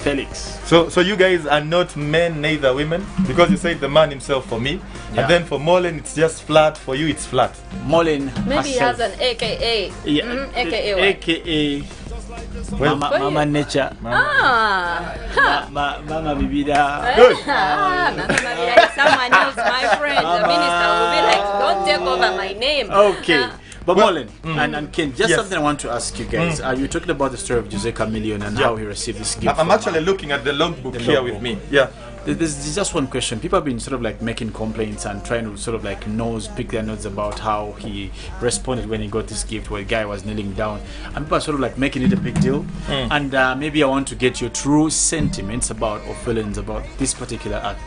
Felix. So you guys are not men, neither women, because you said the man himself for me, and then for Molen it's just flat. For you it's flat. Molen maybe he has an AKA. Yeah, AKA. Well, Mama Nature. Mama Bibida. Good. Mama Bibida is someone else, my friend. The minister will be like, don't take over my name. Okay. But Molen and Ken, just something I want to ask you guys. You talking about the story of Jose Chameleone and how he received this gift. I'm actually looking at the logbook here with me. Yeah. There's just one question. People have been sort of like making complaints and trying to sort of like pick their nose about how he responded when he got this gift, where a guy was kneeling down, and people are sort of like making it a big deal. And maybe I want to get your true sentiments about or feelings about this particular act.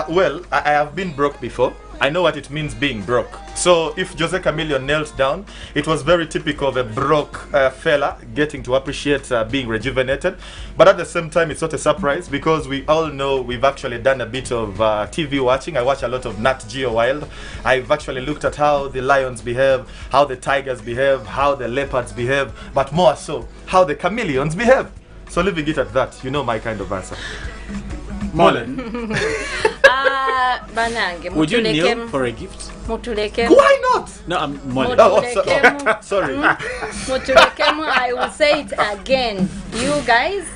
Well, I have been broke before. I know what it means being broke. So if Jose Chameleone knelt down, it was very typical of a broke fella getting to appreciate being rejuvenated. But at the same time, it's not a surprise because we all know we've actually done a bit of TV watching. I watch a lot of Nat Geo Wild. I've actually looked at how the lions behave, how the tigers behave, how the leopards behave, but more so, how the chameleons behave. So leaving it at that, you know my kind of answer. Molen. Banange. Would you kneel for a gift? Mutulekemu. Why not? No, I'm Molen. Sorry. Mutulekemu, I will say it again. You guys,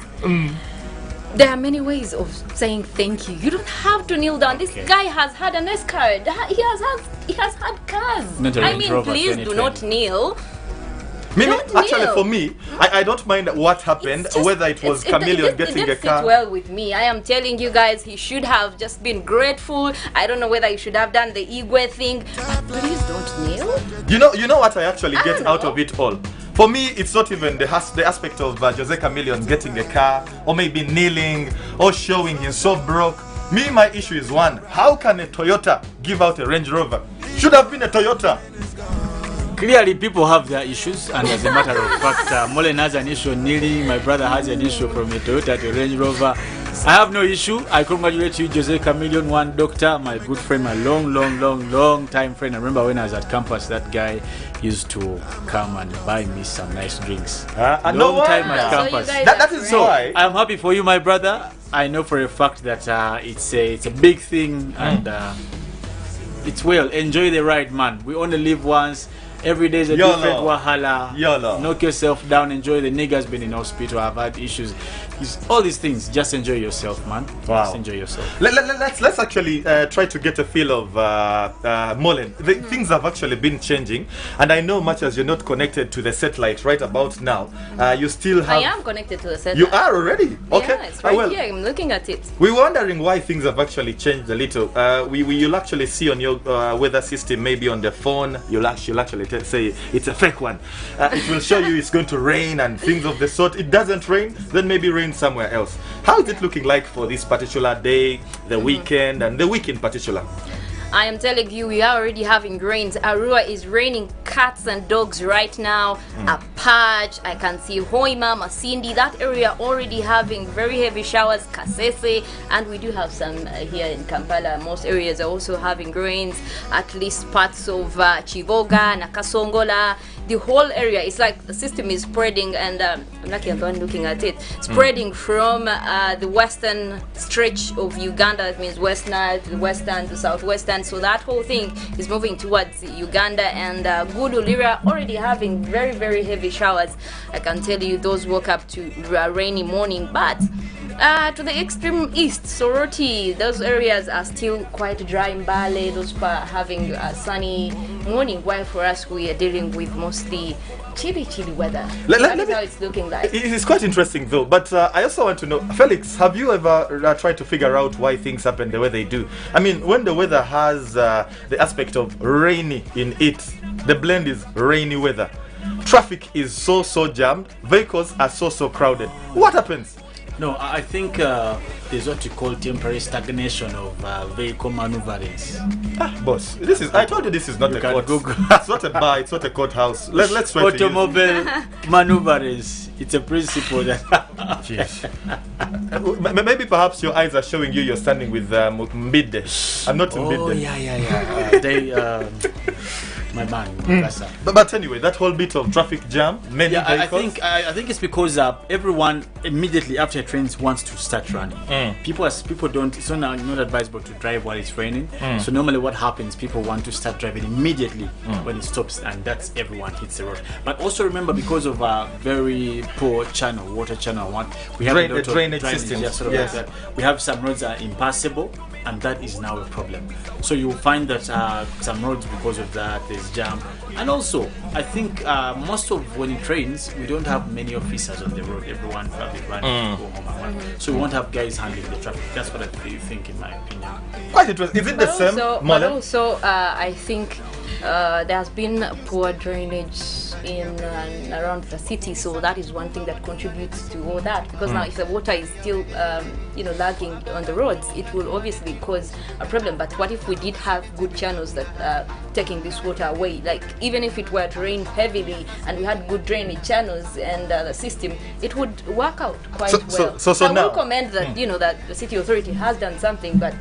there are many ways of saying thank you. You don't have to kneel down. This guy has had an escort. He has had cars. I mean, please do not kneel. Maybe actually for me, I don't mind what happened, whether it was Chameleon getting a car. Sit well with me. I am telling you guys, he should have just been grateful. I don't know whether he should have done the Igwe thing, but please don't kneel. You know what I actually get out of it all. For me, it's not even the aspect of Jose Chameleon getting a car, or maybe kneeling, or showing he's so broke. Me, my issue is one: how can a Toyota give out a Range Rover? Should have been a Toyota. Clearly, people have their issues, and as a matter of fact, Molen has an issue kneeling. My brother has an issue from a Toyota to a Range Rover. I have no issue. I congratulate you, Jose Chameleon, one doctor, my good friend, my long time friend. I remember when I was at campus, that guy used to come and buy me some nice drinks. Long time at campus. So that is why I'm happy for you, my brother. I know for a fact that it's a big thing, and it's well. Enjoy the ride, man. We only live once. Every day is a different wahala. Knock yourself down. Enjoy. The niggas been in hospital. I've had issues. All these things. Just enjoy yourself, man. Wow. Just enjoy yourself. Let's actually try to get a feel of Molen. Things have actually been changing, and I know much as you're not connected to the satellite right about now, you still have. I am connected to the satellite. You are already? Okay. Yeah, it's right here. I'm looking at it. We were wondering why things have actually changed a little. You'll actually see on your weather system, maybe on the phone, you'll actually say it's a fake one. It will show you it's going to rain and things of the sort. It doesn't rain, then maybe rain somewhere else. How is it looking like for this particular day, the weekend, and the week in particular? I am telling you, we are already having rains. Arua is raining cats and dogs right now. Apaj, I can see Hoima, Masindi, that area already having very heavy showers, Kasese, and we do have some here in Kampala. Most areas are also having rains, at least parts of Chivoga, Nakasongola. The whole area, it's like the system is spreading, and I'm lucky I'm the one looking at it, spreading from the western stretch of Uganda, that means West Nile to the western to southwestern, so that whole thing is moving towards Uganda, and Gudulira already having very, very heavy showers. I can tell you those woke up to a rainy morning, but to the extreme east, Soroti, those areas are still quite dry in Bale, those having a sunny morning, while for us we are dealing with mostly chilly weather. That's how it's looking like. It is quite interesting though, but I also want to know, Felix, have you ever tried to figure out why things happen the way they do? I mean, when the weather has the aspect of rainy in it, the blend is rainy weather. Traffic is so jammed, vehicles are so crowded. What happens? No, I think there's what you call temporary stagnation of vehicle maneuverings. Boss, I told you this is not a court. It's not a bar, it's not a courthouse. Let's try automobile maneuverings. It's a principle that. Maybe perhaps your eyes are showing you're standing with Mbide. I'm not Mbide. Oh, yeah. My man, but anyway, that whole bit of traffic jam, many vehicles. I think it's because everyone immediately after trains wants to start running. People don't. It's not advisable to drive while it's raining. So normally, what happens? People want to start driving immediately when it stops, and that's everyone hits the road. But also remember, because of a very poor water channel, we have a drainage system. Like that. We have some roads are impassable, and that is now a problem. So you will find that some roads, because of that, there's jam. And also, I think most of when it rains, we don't have many officers on the road. Everyone probably running to go home. So we won't have guys handling the traffic. That's what I think, in my opinion. Quite interesting. Is it the same? But also, I think there has been poor drainage in and around the city, so that is one thing that contributes to all that. Because now, if the water is still, lagging on the roads, it will obviously cause a problem. But what if we did have good channels that are taking this water away? Like, even if it were to rain heavily and we had good drainage channels and the system, it would work out quite well. So I will commend that that the city authority has done something, but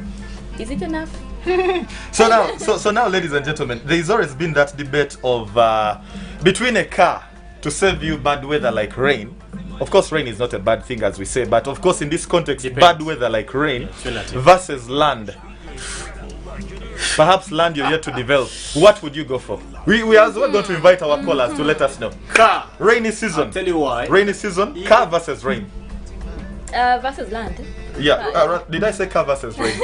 is it enough? So now, ladies and gentlemen, there's always been that debate of between a car to save you bad weather like rain, Of course, rain is not a bad thing, as we say, but of course, in this context, bad weather like rain versus land. Perhaps land you're yet to develop. What would you go for? We are as well going to invite our callers to let us know. Car. Rainy season. I'll tell you why. Rainy season. Car versus rain. Versus land. Yeah. Did I say car versus rain?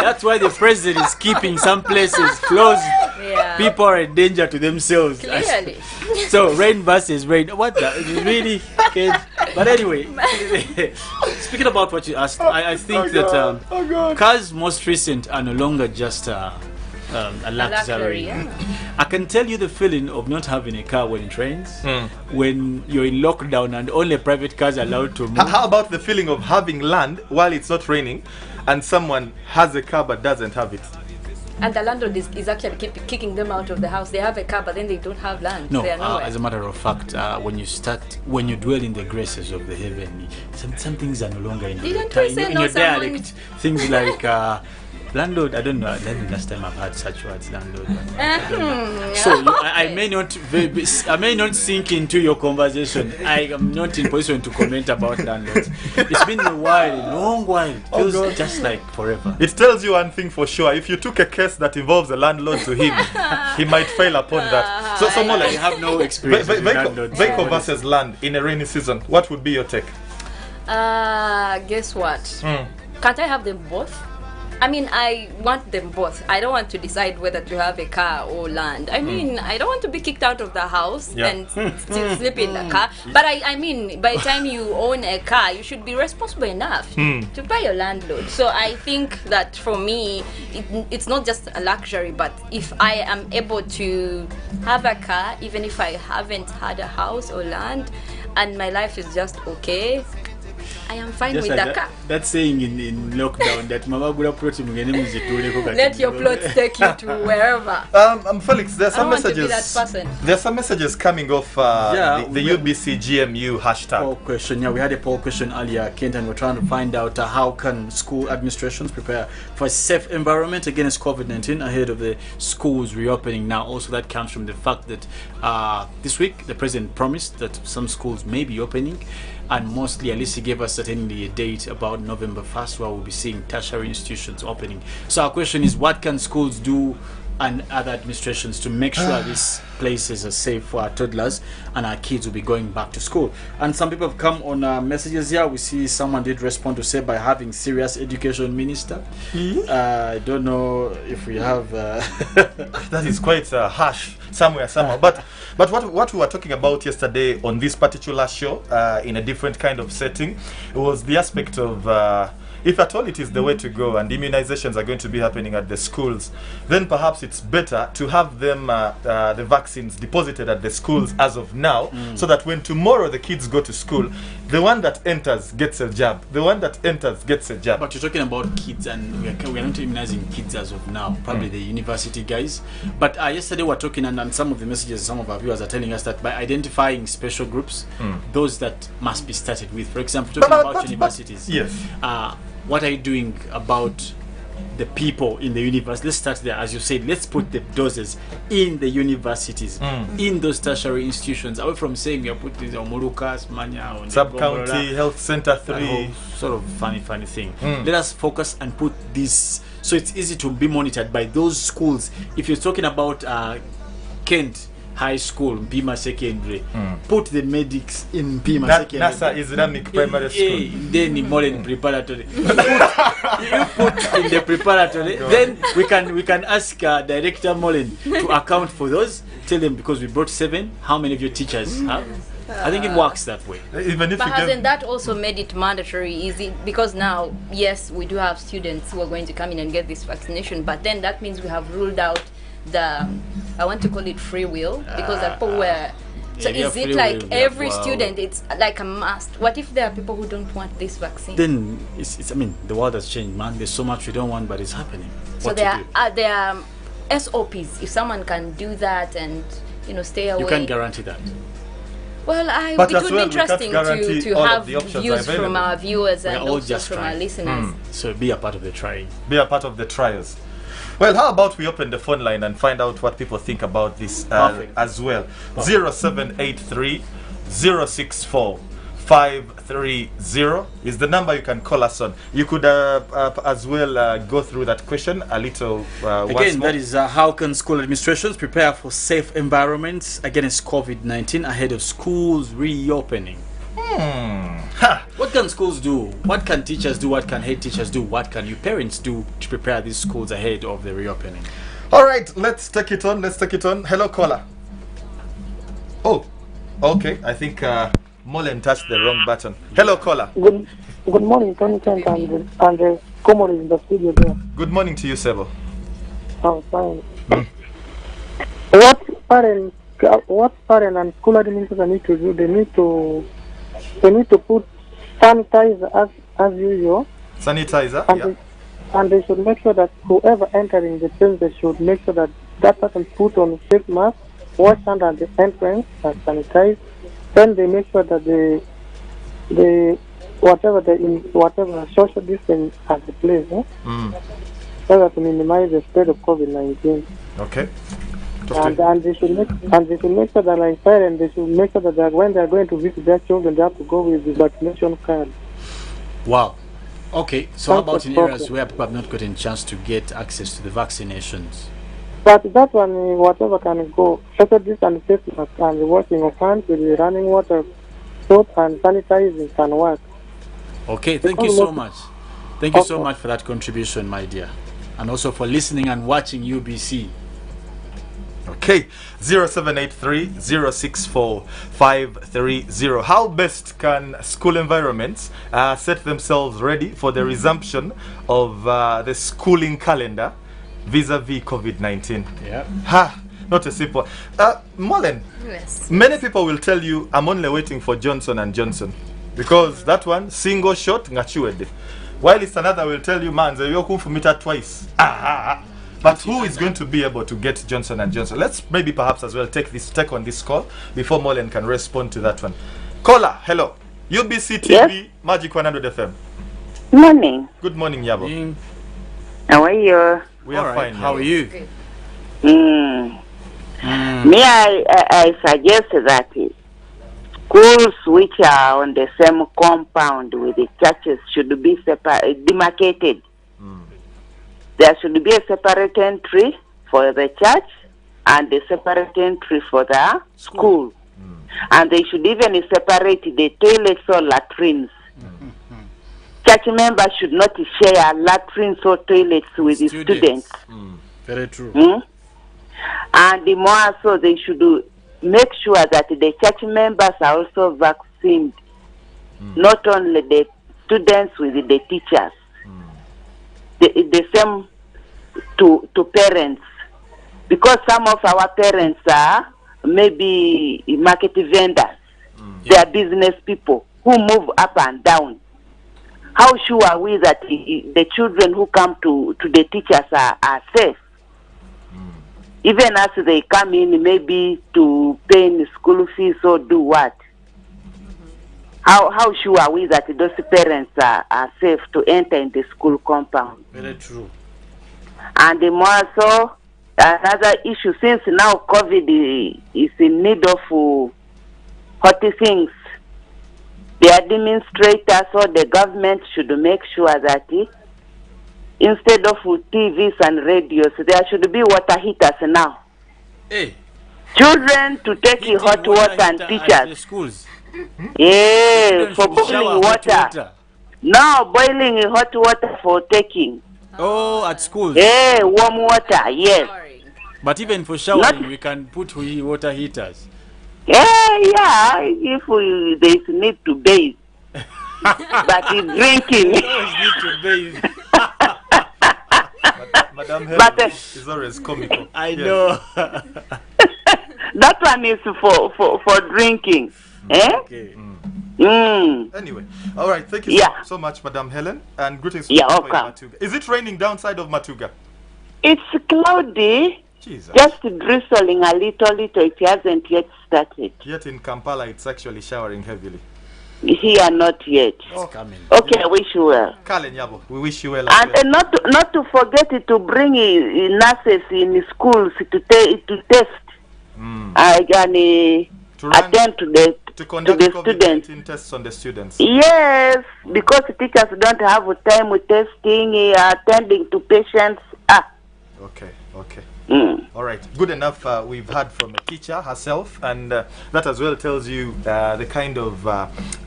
That's why the president is keeping some places closed. Yeah. People are a danger to themselves. Clearly. So rain versus rain. What the? It's really kid. But anyway, speaking about what you asked, I think that cars most recent are no longer just a luxury. I can tell you the feeling of not having a car when it rains, when you're in lockdown and only private cars are allowed to move. How about the feeling of having land while it's not raining and someone has a car but doesn't have it? And the landlord is actually kicking them out of the house. They have a car, but then they don't have land. No, they are nowhere. as a matter of fact, when you dwell in the graces of the heavenly, some things are no longer in your dialect. Things like landlord. I don't know. That's the last time I've had such words, landlord. So I may not sink into your conversation. I am not in position to comment about landlords. It's been a while, a long while. Feels just like forever. It tells you one thing for sure. If you took a case that involves a landlord to him, he might fail upon that. So more like I have no experience with landlords. Vehicle versus land in a rainy season. What would be your take? Guess what? Can't I have them both? I mean, I want them both. I don't want to decide whether to have a car or land. I mean, I don't want to be kicked out of the house and still sleep in the car. But I mean, by the time you own a car, you should be responsible enough to pay your landlord. So I think that for me, it's not just a luxury, but if I am able to have a car, even if I haven't had a house or land, and my life is just okay, I am fine just with like the car. That saying in lockdown that let your plots take you to wherever. Felix, there's some messages. Want to be that person. There's some messages coming off the UBC GMU hashtag. Poll question. Yeah, we had a poll question earlier, Kent, and we're trying to find out how can school administrations prepare for a safe environment against COVID-19 ahead of the schools reopening now. Also, that comes from the fact that this week the president promised that some schools may be opening. And mostly, at least he gave us certainly a date about November 1st where we'll be seeing tertiary institutions opening. So our question is, what can schools do and other administrations to make sure these places are safe for our toddlers and our kids will be going back to school? And some people have come on messages here. We see someone did respond to say by having serious education minister. I don't know if we have... That is quite harsh somewhere. But what we were talking about yesterday on this particular show in a different kind of setting was the aspect of if at all it is the way to go and immunizations are going to be happening at the schools, then perhaps it's better to have them the vaccines deposited at the schools as of now, so that when tomorrow the kids go to school, the one that enters gets a jab. But you're talking about kids, and we are not immunizing kids as of now, probably the university guys. But yesterday we were talking, and some of the messages some of our viewers are telling us that by identifying special groups, those that must be started with, for example, talking about universities. Yes. What are you doing about the people in the university? Let's start there. As you said, let's put the doses in the universities, in those tertiary institutions, away from saying we are putting on Morukas, Manya, on Sub-County Health Center 3. Sort of funny thing. Let us focus and put this so it's easy to be monitored by those schools. If you're talking about Kent High School, Mpima Secondary, put the medics in Mpima Secondary. NASA Islamic Primary School. Then in Molen Preparatory. You put in the preparatory. Then we can ask Director Molen to account for those. Tell them, because we brought 7, how many of your teachers have? I think it works that way. Even if but hasn't that also made it mandatory? Is it because now, yes, we do have students who are going to come in and get this vaccination, but then that means we have ruled out the, I want to call it free will, because the people were. So is it like every student, it's like a must? What if there are people who don't want this vaccine? Then it's I mean, the world has changed, man. There's so much we don't want, but it's happening. So there are SOPs. If someone can do that and stay away. You can't guarantee that. Well, it would be interesting to have views from our viewers and also from our listeners. So be a part of the trying. Be a part of the trials. Well, how about we open the phone line and find out what people think about this as well. 0783 064 530 is the number you can call us on. You could as well go through that question a little again. That is how can school administrations prepare for safe environments against COVID-19 ahead of schools reopening? What can schools do? What can teachers do? What can head teachers do? What can you parents do to prepare these schools ahead of the reopening? All right, let's take it on. Hello, caller. Oh, okay. I think Molen touched the wrong button. Hello, caller. Good morning, Tony Kent and Komori in the studio there. Good morning to you, Sebo. Oh, fine. What parent and school administrators need to do? They need to put sanitizer as usual. Sanitizer, and they should make sure that whoever entering the place, they should make sure that that person put on face mask, wash hand at the entrance, and sanitize. Then they make sure that whatever social distance at the place, so that to minimize the spread of COVID-19. Okay. And they should make sure that like parents, they should make sure that when they are going to visit their children, they have to go with the vaccination card. Wow. Okay. So how about in areas where people have not gotten a chance to get access to the vaccinations? But that one, whatever can go. Social distance and face mask and the washing of hands with the running water, soap and sanitizing can work. Okay. Thank you so much. Thank you so much for that contribution, my dear, and also for listening and watching UBC. Okay, 0783-064-530. How best can school environments set themselves ready for the resumption of the schooling calendar vis-a-vis COVID-19? Yeah. Not a simple. Molen, yes. Many people will tell you, I'm only waiting for Johnson & Johnson. Because that one, single shot, ngachuede. While it's another will tell you, man, you're going for meter twice. But who is going to be able to get Johnson & Johnson? Let's maybe perhaps as well take on this call before Molen can respond to that one. Caller, hello. UBC TV, yes? Magic 100 FM. Morning. Good morning, Yabo. How are you? We are fine. How are you? Me, I suggest that schools which are on the same compound with the churches should be demarcated. There should be a separate entry for the church and a separate entry for the school. And they should even separate the toilets or latrines. Church members should not share latrines or toilets with the students. Very true. And the more so, they should make sure that the church members are also vaccinated, not only the students with the teachers. The same to parents, because some of our parents are maybe market vendors, they are business people who move up and down. How sure are we that the children who come to the teachers are safe? Even as they come in maybe to pay in school fees or do what? How sure are we that those parents are safe to enter in the school compound? Very true. And the more so, another issue, since now COVID is in need of hot things, the administrators or the government should make sure that instead of TVs and radios, there should be water heaters now. Hey. Children to take hot water and teachers. Schools. Yeah, for boiling water. No, boiling hot water for taking. Oh, at schools. Yeah, warm water, yes. But even for showering, we can put water heaters. Yeah, if there is need to bathe. But in drinking. We always need to bathe. Madam Helen is always comical. I know. That one is for drinking. Okay. Anyway, all right. Thank you so much, Madam Helen, and greetings to Matuga. Is it raining downside of Matuga? It's cloudy. Jesus. Just drizzling a little. It hasn't yet started. Yet in Kampala, it's actually showering heavily. Here, not yet. It's coming. Okay, I wish you well. Kalen Yabo, we wish you well. And not to forget to bring nurses in schools to test. I can attend to to conduct the COVID-19 students. tests on the students. Yes, because teachers don't have time with testing, attending to patients. Okay. Mm. All right, good enough. We've heard from a teacher herself, and that as well tells you the kind of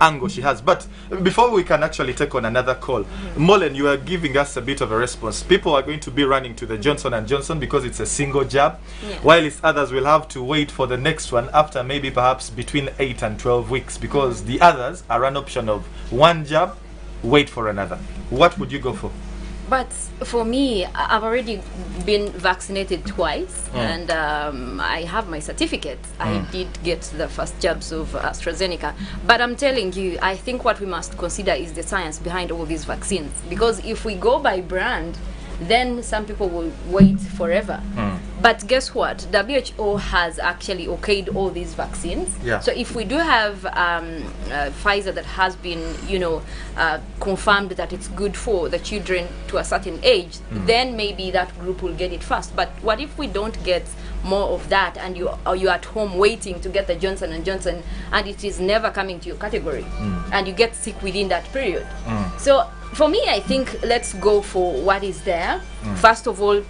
angle she has. But before we can actually take on another call, Molen, you are giving us a bit of a response. People are going to be running to the Johnson & Johnson because it's a single jab, while others will have to wait for the next one after maybe perhaps between 8 and 12 weeks, because the others are an option of one jab, wait for another. What would you go for? But for me, I've already been vaccinated twice, and I have my certificate. I did get the first jabs of AstraZeneca. But I'm telling you, I think what we must consider is the science behind all these vaccines. Because if we go by brand, then some people will wait forever. But guess what? WHO has actually okayed all these vaccines. Yeah. So if we do have Pfizer that has been, confirmed that it's good for the children to a certain age, then maybe that group will get it first. But what if we don't get more of that, and you're at home waiting to get the Johnson & Johnson, and it is never coming to your category, and you get sick within that period? So for me, I think let's go for what is there. First of all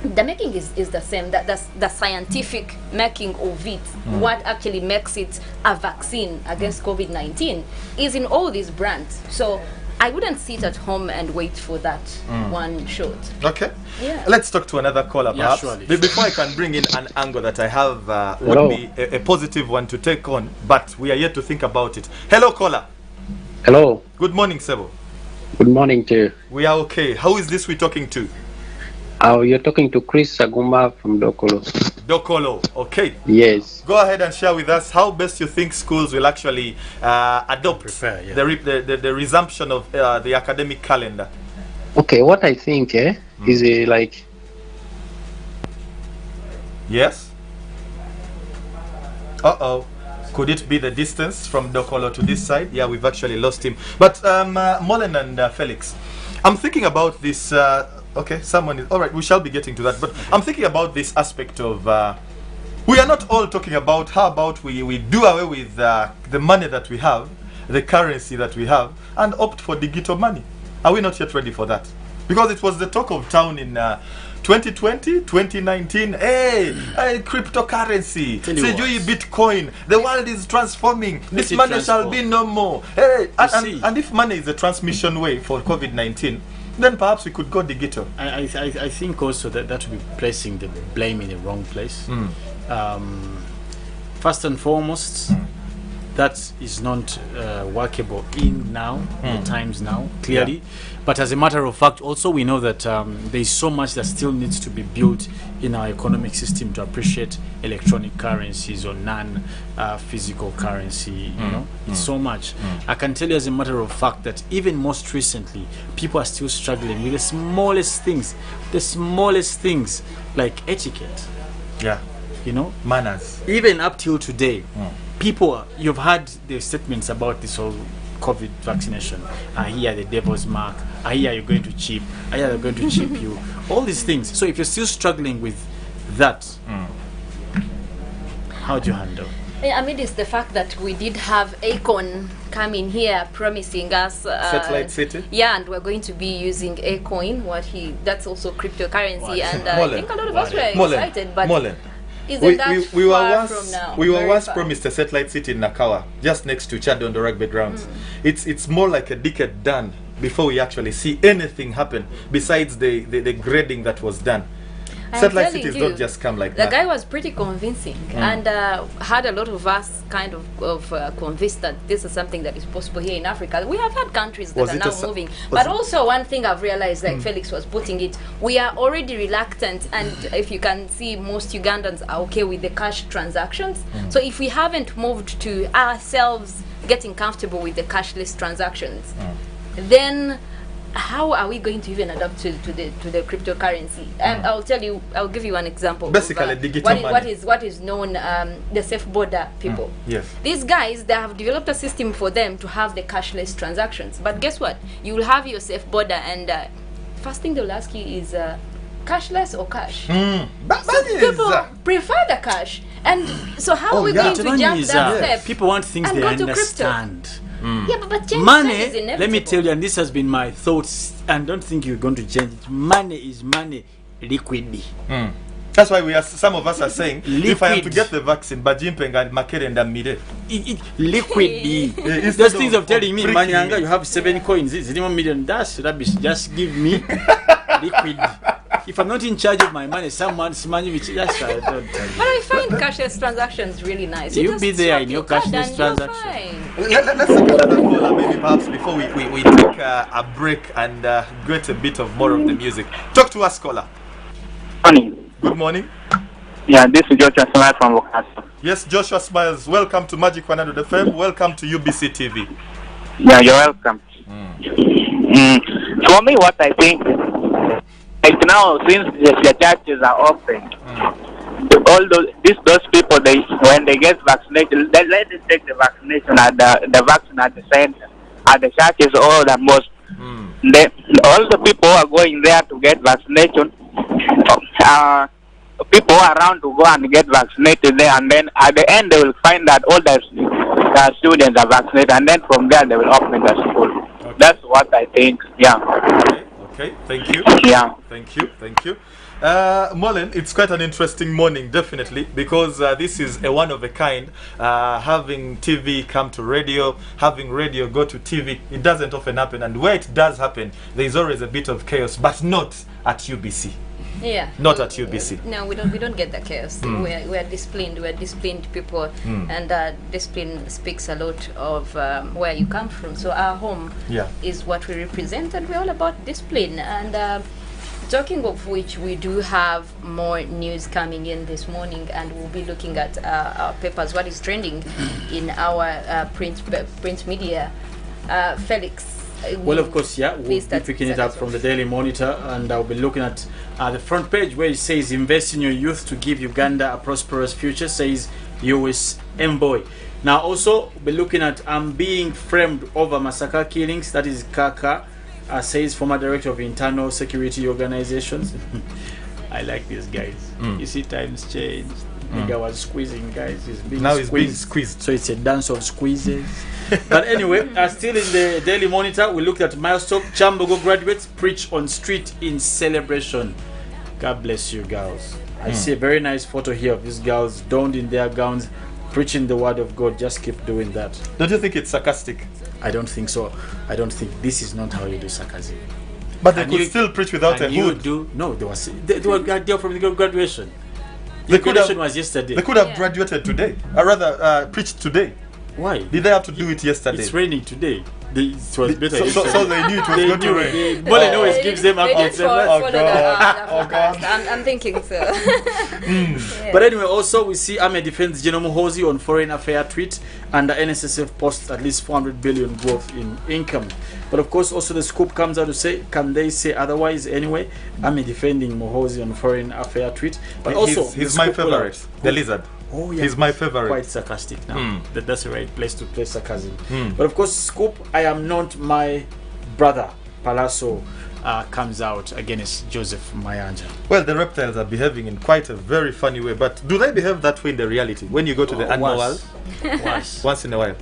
the making is the same. That's the scientific making of it. What actually makes it a vaccine against COVID-19 is in all these brands. So I wouldn't sit at home and wait for that one shot. Okay. Yeah. Let's talk to another caller, perhaps. Surely. Before I can bring in an angle that I have would be a positive one to take on, but we are yet to think about it. Hello, caller. Hello. Good morning, Sebo. Good morning to you. We are okay. How is this we talking to? You're talking to Chris Saguma from Dokolo. Dokolo, okay. Yes. Go ahead and share with us how best you think schools will actually adopt the resumption of the academic calendar. Okay, what I think is like... Yes? Uh-oh. Could it be the distance from Dokolo to this side? Yeah, we've actually lost him. But Molen and Felix, I'm thinking about this... okay, someone is... All right, we shall be getting to that. But I'm thinking about this aspect of... we are not all talking about how about we do away with the money that we have, the currency that we have, and opt for digital money. Are we not yet ready for that? Because it was the talk of town in 2020, 2019. Hey, cryptocurrency, Sijui Bitcoin. The world is transforming. This money shall be no more. Hey, and if money is a transmission way for COVID-19, then perhaps we could go digital. I think also that would be placing the blame in the wrong place. First and foremost, that is not workable in the times now, clearly. Yeah. But as a matter of fact, also we know that there is so much that still needs to be built in our economic system to appreciate electronic currencies or non-physical currency. It's so much. I can tell you as a matter of fact that even most recently, people are still struggling with the smallest things like etiquette. Yeah. Manners. Even up till today, people, you've heard the statements about this whole COVID vaccination. I hear the devil's mark. I hear you're going to chip. I hear they're going to chip you. All these things. So if you're still struggling with that, how do you handle? I mean, it's the fact that we did have Acorn come in here promising us Satellite City. Yeah, and we're going to be using Acorn. That's also cryptocurrency, and I think a lot of us were excited. But we were once promised a satellite city in Nakawa, just next to Chadondo rugby grounds. It's more like a decade done before we actually see anything happen besides the grading that was done. Satellite cities don't just come like that. The guy was pretty convincing, and had a lot of us kind of convinced that this is something that is possible here in Africa. We have had countries that are now moving. But also one thing I've realized, like Felix was putting it, we are already reluctant, and if you can see, most Ugandans are okay with the cash transactions. So if we haven't moved to ourselves getting comfortable with the cashless transactions, then how are we going to even adapt to the cryptocurrency? I'll give you an example. Basically, digital money. What is known the safe border people. Yes. These guys, they have developed a system for them to have the cashless transactions. But guess what? You will have your safe border, and first thing they'll ask you is cashless or cash. But people prefer the cash. And so how are we going to jump that step? People want things and they go to understand. Yeah, but change Money, is inevitable. let me tell you, and this has been my thoughts, and don't think you're going to change it. Money is money, liquidly. That's why some of us are saying, if I am to get the vaccine, Bajimpeng and Makere and Amire. Liquidly. Those things of telling me, Manyanga, you have 7 coins, it's $1 million. That's rubbish. Just give me liquid. If I'm not in charge of my money, someone's money, which that's right. But I find cashless transactions really nice. You be there in your cashless transaction. Let's take another caller, maybe perhaps before we take a break and get a bit of more of the music. Talk to us, caller. Morning. Good morning. Yeah, this is Joshua Smiles from Wakasa. Yes, Joshua Smiles. Welcome to Magic 100 FM. Welcome to UBC TV. Yeah, you're welcome. For me, what I think, like now, since the churches are open, all those people, when they get vaccinated, they let them take the vaccination at the vaccine at the center, at the churches or the mosque. All the people who are going there to get vaccination, people are around to go and get vaccinated there, and then at the end they will find that all the students are vaccinated, and then from there they will open the school. Okay. That's what I think. Yeah. Okay. Thank you. Yeah. Thank you. Molen, it's quite an interesting morning, definitely, because this is a one of a kind. Having TV come to radio, having radio go to TV, it doesn't often happen, and where it does happen, there is always a bit of chaos, but not at UBC. Yeah. Not at UBC. No, we don't get the chaos. We're disciplined. We're disciplined people, and discipline speaks a lot of where you come from. So our home is what we represent, and we're all about discipline. And talking of which, we do have more news coming in this morning, and we'll be looking at our papers, what is trending in our print media. Felix. Well, of course, we'll be picking it up from the Daily Monitor, and I'll be looking at the front page where it says, invest in your youth to give Uganda a prosperous future, says US envoy. Now, also, we'll be looking at I'm being framed over massacre killings, that is Kaka, says former director of internal security organizations. I like these guys. You see, times changed. Nigga was squeezing guys. He's being squeezed. So it's a dance of squeezes. But anyway, still in the Daily Monitor, we looked at milestone. Chambogo graduates preach on street in celebration. God bless you, girls. I see a very nice photo here of these girls donned in their gowns, preaching the word of God. Just keep doing that. Don't you think it's sarcastic? I don't think so. I don't think this is not how you do sarcasm. But they could still preach without a hood. No, they were from the graduation. The graduation was yesterday. They could have graduated today, or rather preached today. Why? Did they have to do it yesterday? It's raining today. It was better. So they knew it was going to rain. Molen always gives them updates. Oh God. I'm thinking so. But anyway, also we see Army Defense General Muhoozi on Foreign Affairs tweet, and the NSSF posts at least 400 billion growth in income. But of course, also the scoop comes out to say, can they say otherwise anyway? Army defending Muhoozi on Foreign Affairs tweet. But also, he's my favorite, the lizard. Oh yeah, he's my favorite. Quite sarcastic now. That's the right place to play sarcasm. But of course, scoop, I am not my brother. Palazzo comes out against Joseph Mayanja. Well, the reptiles are behaving in quite a very funny way, but do they behave that way in the reality? When you go to the animal world? Once in a while.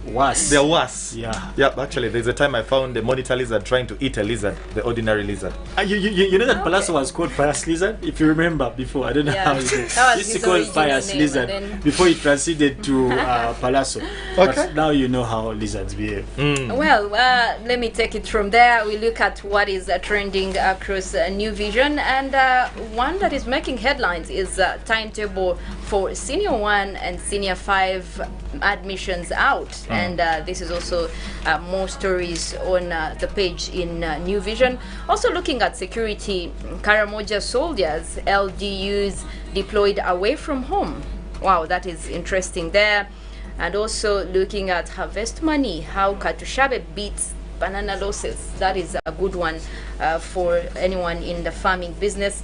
They're worse. Yeah, actually, there's a time I found a monitor lizard trying to eat a lizard, the ordinary lizard. You know that Palazzo was called Pious Lizard? If you remember before, I don't know how it is. Used to call Pious Lizard before he transited to Palazzo. But now you know how lizards behave. Well, let me take it from there. We look at what is trending across New Vision, and one that is making headlines is timetable for Senior 1 and Senior 5 admissions out, and this is also more stories on the page in New Vision. Also looking at security, Karamoja soldiers, LDUs deployed away from home. Wow, that is interesting there. And also looking at harvest money, how Katushabe beats banana losses. That is a good one for anyone in the farming business.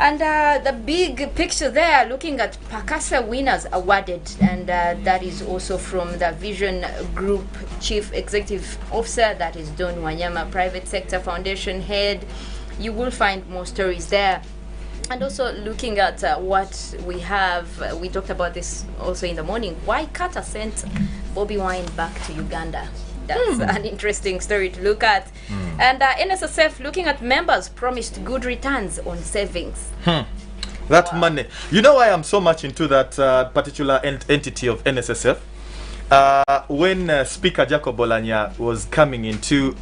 And the big picture there, looking at Pakasa winners awarded, and that is also from the Vision Group Chief Executive Officer, that is Don Wanyama, Private Sector Foundation Head. You will find more stories there. And also looking at what we have, we talked about this also in the morning. Why Carter sent Bobby Wine back to Uganda? That's an interesting story to look at. And NSSF looking at members promised good returns on savings. That money. You know why I'm so much into that particular entity of NSSF? When Speaker Jacob Olanya was coming into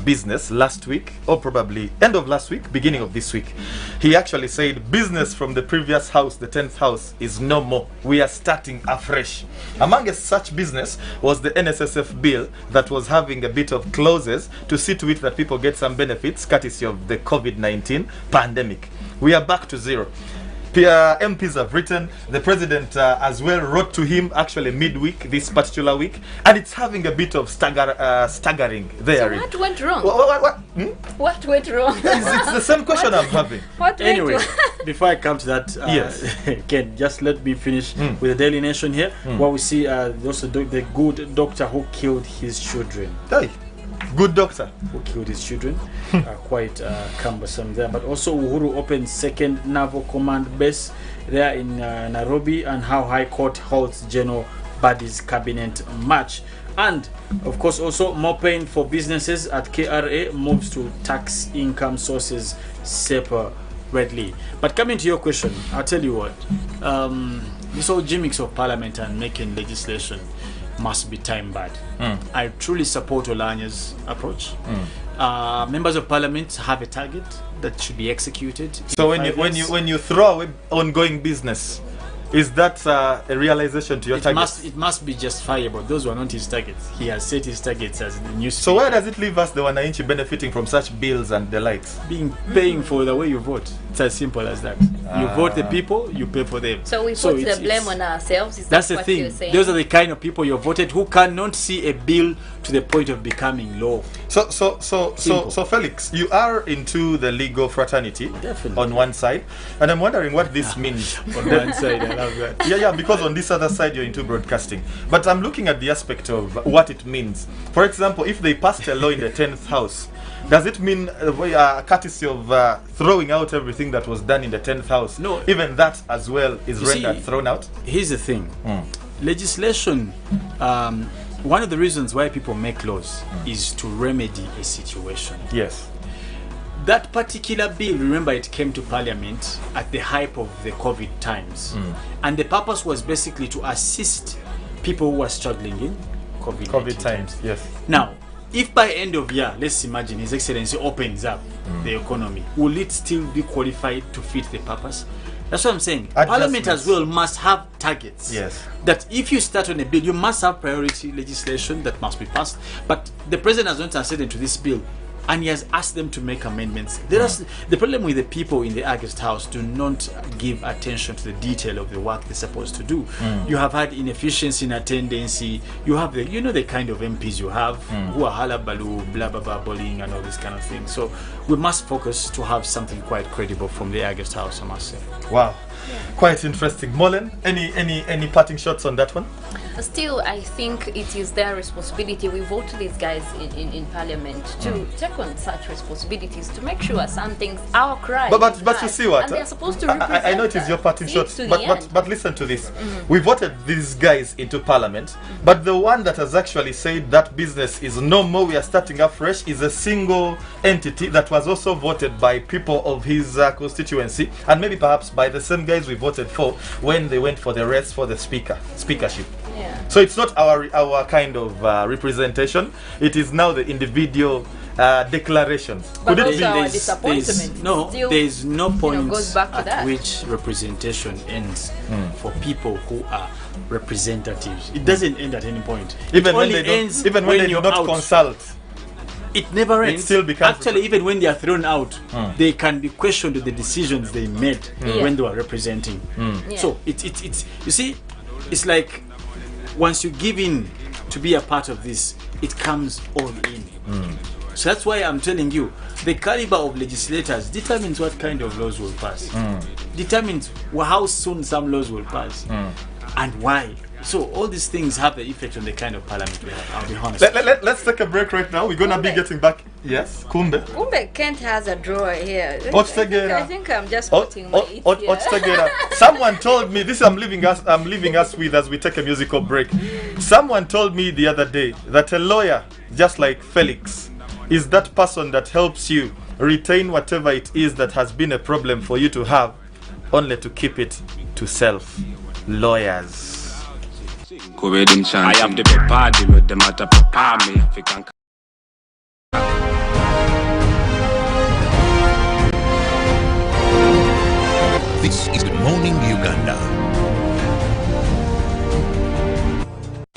business last week, or probably end of last week, beginning of this week, he actually said business from the previous house, the 10th house, is no more. We are starting afresh. Amongst such business was the NSSF bill that was having a bit of clauses to see to it that people get some benefits courtesy of the COVID-19 pandemic. We are back to zero. MPs have written, the president as well wrote to him actually midweek, this particular week, and it's having a bit of staggering there. So what went wrong? What went wrong? It's the same question I'm having. Anyway, before I come to that, yes. Ken, just let me finish with the Daily Nation here, where we see also the good doctor who killed his children. Hey. Good doctor who killed his children. Quite cumbersome there. But also Uhuru opened second naval command base there in Nairobi, and how High Court holds General Badi's cabinet match. And of course also more pain for businesses at KRA moves to tax income sources separately. But coming to your question, I'll tell you what, this whole gimmicks of parliament and making legislation must be time barred. I truly support Olanya's approach. Members of parliament have a target that should be executed. So when you throw away ongoing business, is that a realization to your targets? It must be justifiable. Those were not his targets. He has set his targets as the new speaker. So where does it leave us, the Wananchi, benefiting from such bills and the likes? Paying for the way you vote. It's as simple as that. You vote the people, you pay for them. So we put the blame on ourselves. That's the thing. Those are the kind of people you voted who cannot see a bill to the point of becoming law. So Felix, you are into the legal fraternity. Definitely. On one side, and I'm wondering what this means. On one side, I love that. Yeah, because on this other side you're into broadcasting. But I'm looking at the aspect of what it means. For example, if they passed a law in the 10th house, does it mean courtesy of throwing out everything that was done in the 10th house? No. Even that as well is thrown out? Here's the thing. Legislation, one of the reasons why people make laws is to remedy a situation. Yes. That particular bill, remember, it came to parliament at the height of the COVID times. And the purpose was basically to assist people who were struggling in COVID times. Yes. Now, if by end of year, let's imagine His Excellency opens up the economy, will it still be qualified to fit the purpose? That's what I'm saying. Parliament as well must have targets. Yes. That if you start on a bill, you must have priority legislation that must be passed. But the president has not acceded to this bill, and he has asked them to make amendments. The problem with the people in the August House do not give attention to the detail of the work they're supposed to do. You have had inefficiency in attendance. You have the kind of MPs you have who are halabaloo, blah blah blah, bullying and all this kind of thing. So we must focus to have something quite credible from the August House, I must say. Wow. Quite interesting. Molen, any parting shots on that one? Still, I think it is their responsibility. We vote these guys in parliament to take on such responsibilities to make sure some things are correct. But you see what? And they're supposed to represent I know it is your parting shots, but listen to this. We voted these guys into parliament, but the one that has actually said that business is no more, we are starting afresh, is a single entity that was also voted by people of his constituency, and maybe perhaps by the same guys we voted for when they went for the race for the speakership. Yeah. So it's not our kind of representation. It is now the individual declarations. But could it be? There's no point at which representation ends for people who are representatives. It doesn't end at any point. Even when they do not consult. It never ends. It still becomes actually, even when they are thrown out, they can be questioned the decisions they made when they were representing. So it's you see, it's like once you give in to be a part of this, it comes all in. So that's why I'm telling you, the caliber of legislators determines what kind of laws will pass, determines how soon some laws will pass, and why. So all these things have the effect on the kind of parliament we have, I'll be honest. Let's take a break right now. We're going to be getting back Yes, Kumbe. Kumbe Kent has a drawer here. I think I'm just putting my it here. Someone told me this. I'm leaving us with as we take a musical break. Someone told me the other day that a lawyer, just like Felix, is that person that helps you retain whatever it is that has been a problem for you to have, only to keep it to self. Lawyers. I have the party with the matter prepare me if you can. This is Good Morning Uganda.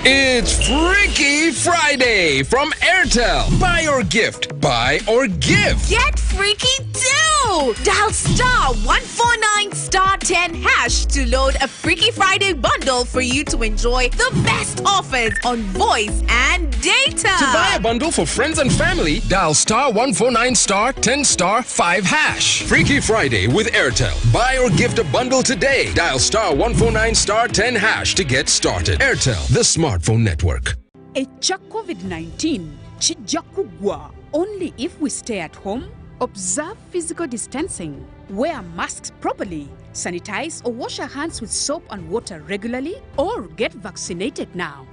It's Freaky Friday from Airtel. Buy or gift. Buy or give. Get freaky too! Dial star 149 star 10 hash to load a Freaky Friday bundle for you to enjoy the best offers on voice and data. To buy a bundle for friends and family, dial star 149 star 10 star 5 hash. Freaky Friday with Airtel. Buy or gift a bundle today. Dial star 149 star 10 hash to get started. Airtel, the smartphone network. Echa COVID-19 chijja kugwa only if we stay at home, observe physical distancing, wear masks properly, sanitize or wash our hands with soap and water regularly, or get vaccinated now.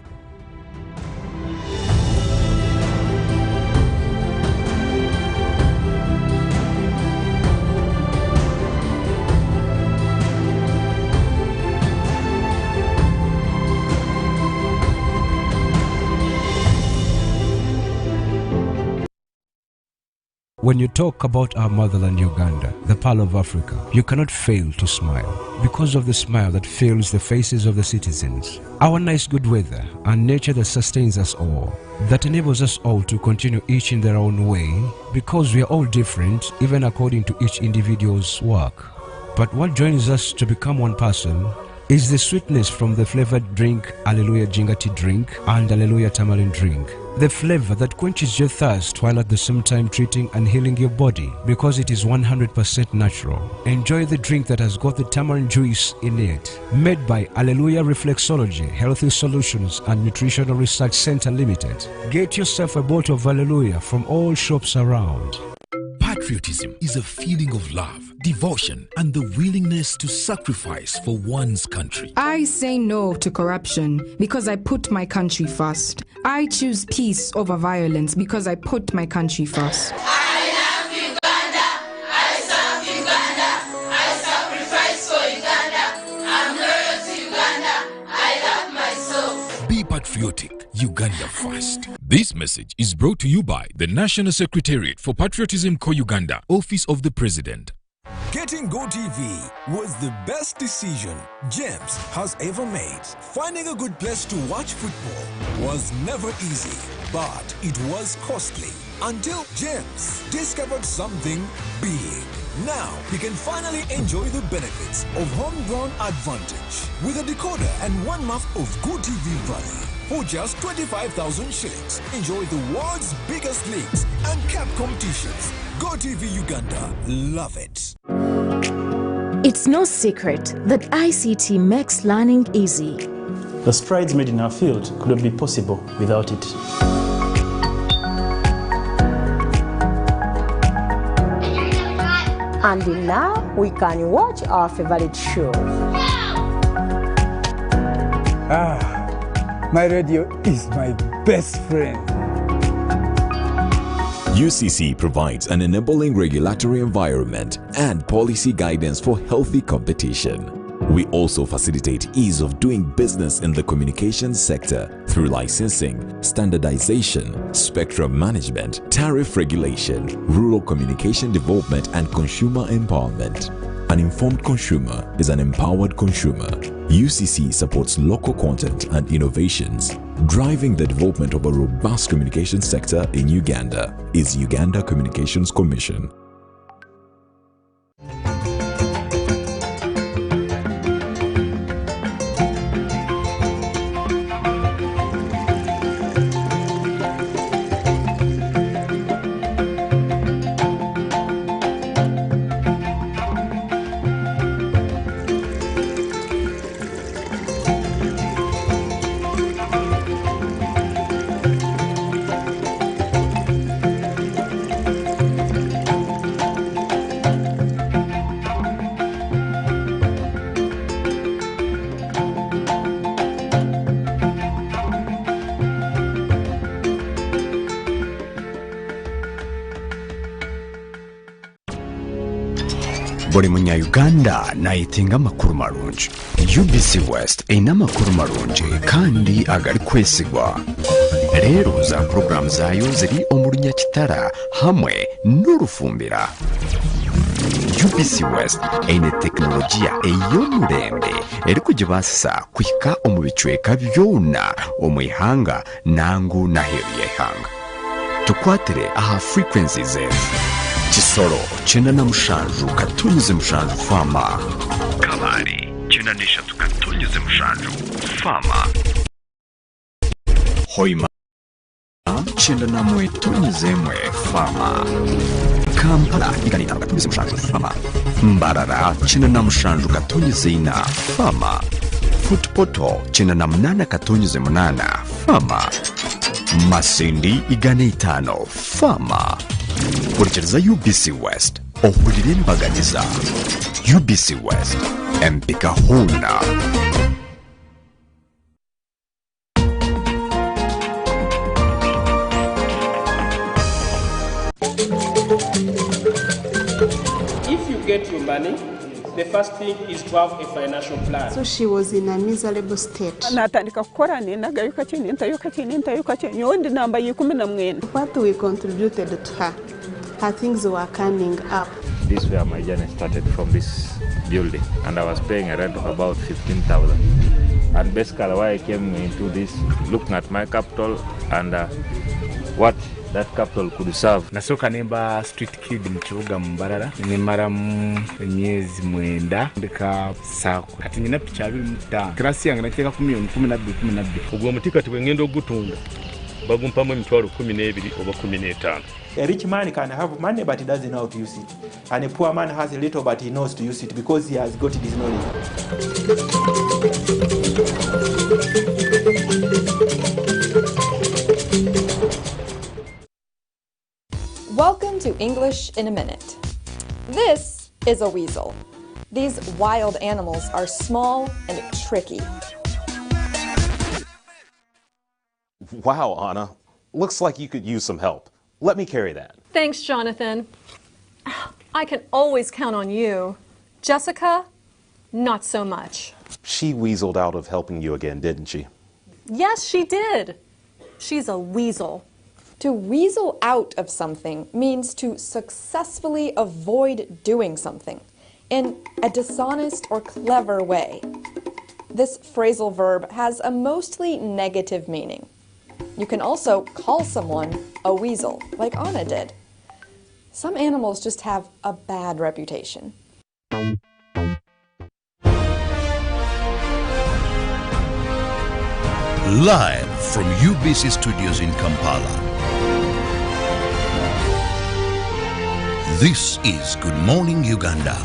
When you talk about our motherland Uganda, the Pearl of Africa, you cannot fail to smile because of the smile that fills the faces of the citizens. Our nice good weather and nature that sustains us all, that enables us all to continue each in their own way because we are all different even according to each individual's work. But what joins us to become one person is the sweetness from the flavored drink Alleluia Jingati drink and Alleluia Tamarind drink. The flavor that quenches your thirst while at the same time treating and healing your body because it is 100% natural. Enjoy the drink that has got the tamarind juice in it. Made by Alleluia Reflexology, Healthy Solutions and Nutritional Research Center Limited. Get yourself a bottle of Alleluia from all shops around. Patriotism is a feeling of love, devotion, and the willingness to sacrifice for one's country. I say no to corruption because I put my country first. I choose peace over violence because I put my country first. I love Uganda. I serve Uganda. I sacrifice for Uganda. I'm loyal to Uganda. I love myself. Be patriotic. Uganda first. This message is brought to you by the National Secretariat for Patriotism Co-Uganda, Office of the President. Getting GoTV was the best decision James has ever made. Finding a good place to watch football was never easy, but it was costly until James discovered something big. Now he can finally enjoy the benefits of homegrown advantage with a decoder and 1 month of GoTV value. For just 25,000 shillings, enjoy the world's biggest leagues and cap competitions. GoTV Uganda, love it. It's no secret that ICT makes learning easy. The strides made in our field couldn't be possible without it. And now we can watch our favorite shows. My radio is my best friend. UCC provides an enabling regulatory environment and policy guidance for healthy competition. We also facilitate ease of doing business in the communications sector through licensing, standardization, spectrum management, tariff regulation, rural communication development, and consumer empowerment. An informed consumer is an empowered consumer. UCC supports local content and innovations. Driving the development of a robust communication sector in Uganda is Uganda Communications Commission. buli munya-uganda nayitinga amakuru marungi. UBC West erina amakuru marungi kandi agali kwesigwa. Leero za porogaramu zaayo ziri omu Lunyakitara hamwe n'Olufumbira. UBC West eine tekinologiya ey'omulembe eri kugibaasisa kuhika omu bicweka byona omu ihanga nangu n'aheeru y'eihanga. Tukwatire aha frequencies ezo: Kisoro 97.7 Fama, Kabale 93.7 Fama, Hoima 91.1 Fama, Kampala 95.7 Fama, Mbarara 97.4 Fama, Futpoto 98.8 Fama, Masindi 5 Fama. Kurikiriza UBC West ohulire embaganiza. UBC West empika huna. If you get your money, the first thing is to have a financial plan. So she was in a miserable state. What we contributed to her things were coming up. This is where my journey started, from this building, and I was paying a rent of about 15,000. And basically why I came into this, looking at my capital and what that capital could serve. Nasoka nemba street kid mchuga mbarara nimara myezi 9 ndika sako kati nyina picha abiri mutanga klasi yange nakeka 10,000 12 ubwo mutika tibwengendo gutunga bagumpamo emitwalo 12 oba 15. A rich man can have money but he doesn't know how to use it, and a poor man has a little but he knows to use it because he has got this knowledge. Welcome to English in a Minute. This is a weasel. These wild animals are small and tricky. Wow, Anna. Looks like you could use some help. Let me carry that. Thanks, Jonathan. I can always count on you. Jessica, not so much. She weaseled out of helping you again, didn't she? Yes, she did. She's a weasel. To weasel out of something means to successfully avoid doing something in a dishonest or clever way. This phrasal verb has a mostly negative meaning. You can also call someone a weasel, like Anna did. Some animals just have a bad reputation. Live from UBC Studios in Kampala. This is Good Morning Uganda.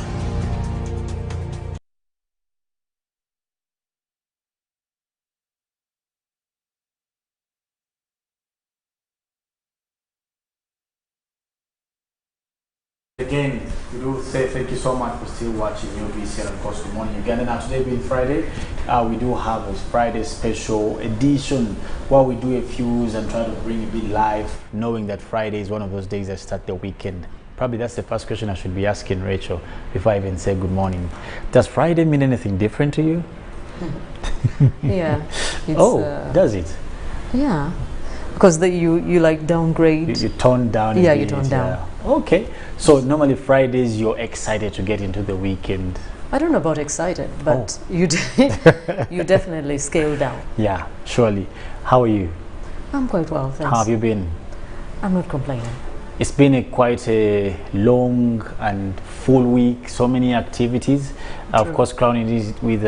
Again, we do say thank you so much for still watching UBC and of course Good Morning Uganda. Now today being Friday, we do have a Friday special edition where we do a fuse and try to bring a bit live, knowing that Friday is one of those days that start the weekend. Probably that's the first question I should be asking Rachel before I even say good morning. Does Friday mean anything different to you? Yeah. Does it? Yeah. Because you like downgrade. You tone down. Yeah, you tone down. Okay. So normally Fridays you're excited to get into the weekend. I don't know about excited, but you definitely scale down. Yeah, surely. How are you? I'm quite well, thanks. How have you been? I'm not complaining. It's been quite a long and full week, so many activities. Of course, crowning this with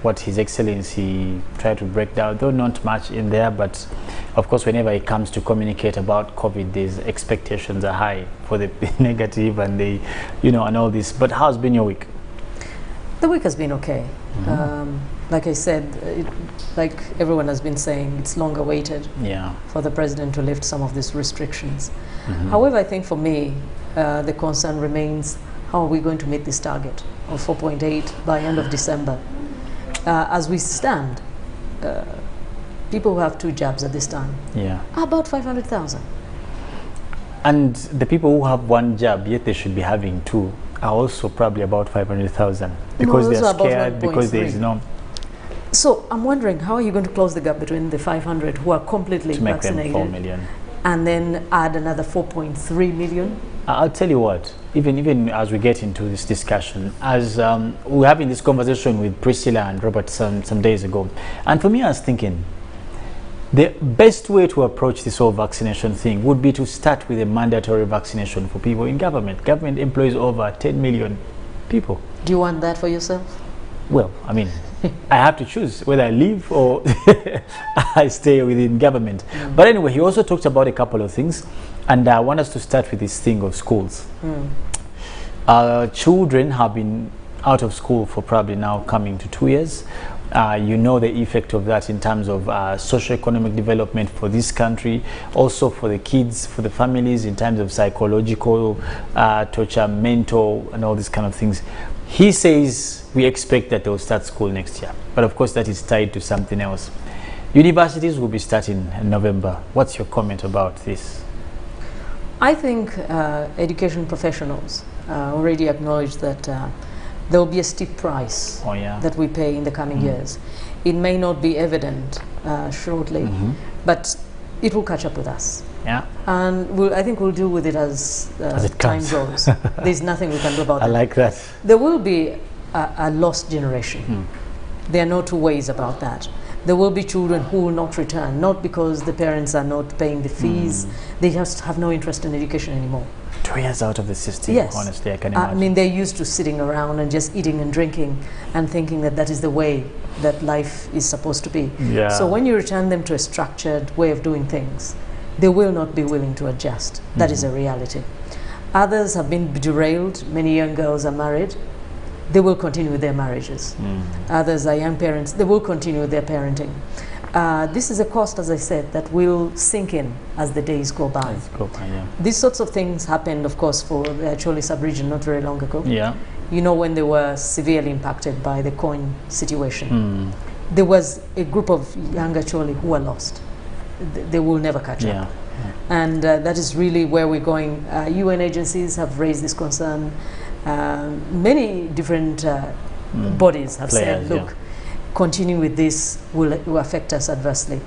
what His Excellency tried to break down, though not much in there, but of course, whenever it comes to communicate about COVID, these expectations are high for the negative and the, and all this. But how's been your week? The week has been okay. Like I said, like everyone has been saying, it's long awaited for the president to lift some of these restrictions. However, I think for me, the concern remains, how are we going to meet this target of 4.8 by end of December? As we stand, people who have 2 jabs at this time are about 500,000. And the people who have 1 jab, yet they should be having 2, are also probably about 500,000 because they're scared, because there is no. So I'm wondering, how are you going to close the gap between the 500 who are completely to make vaccinated them 4 million and then add another 4.3 million? I'll tell you what, even as we get into this discussion, as we were having this conversation with Priscilla and Robert some days ago, and for me I was thinking, the best way to approach this whole vaccination thing would be to start with a mandatory vaccination for people in government. Government employs over 10 million people. Do you want that for yourself? Well, I mean, I have to choose whether I leave or I stay within government. But anyway, he also talked about a couple of things, and I want us to start with this thing of schools. Children have been out of school for probably now coming to 2 years. You know the effect of that in terms of socio-economic development for this country, also for the kids, for the families, in terms of psychological torture, mental, and all these kind of things. He says we expect that they'll start school next year, but of course that is tied to something else. Universities will be starting in November. What's your comment about this? I think education professionals already acknowledge that there will be a steep price that we pay in the coming years. It may not be evident shortly, but it will catch up with us. And I think we'll deal with it as time goes. There's nothing we can do about that. I like that. There will be a lost generation. There are no two ways about that. There will be children who will not return, not because the parents are not paying the fees, they just have no interest in education anymore. 2 years out of the system, yes. Honestly, I can imagine. I mean, they're used to sitting around and just eating and drinking and thinking that that is the way that life is supposed to be. So when you return them to a structured way of doing things, they will not be willing to adjust. That is a reality. Others have been derailed. Many young girls are married. They will continue with their marriages. Others are young parents. They will continue with their parenting. This is a cost, as I said, that will sink in as the days go by. These sorts of things happened, of course, for the Acholi sub-region not very long ago. You know, when they were severely impacted by the coin situation. There was a group of young Acholi who were lost. They will never catch up. And that is really where we're going. UN agencies have raised this concern. Many different bodies have said, look, continuing with this will affect us adversely.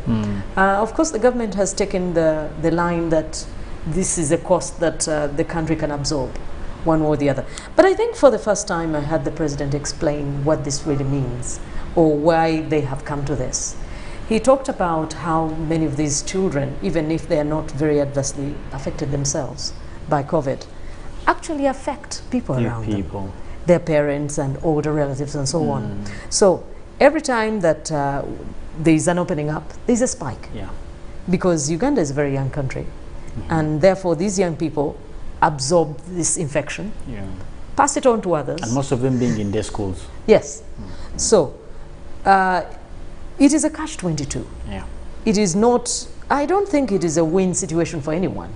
Of course, the government has taken the line that this is a cost that the country can absorb, one or the other. But I think for the first time I had the president explain what this really means or why they have come to this. He talked about how many of these children, even if they are not very adversely affected themselves by COVID, actually affect people around them, their parents and older relatives and so on. So every time that there is an opening up, there's a spike. Because Uganda is a very young country, and therefore these young people absorb this infection, pass it on to others. And most of them being in their schools. Yes. So it is a catch-22. It is not, I don't think it is a win situation for anyone.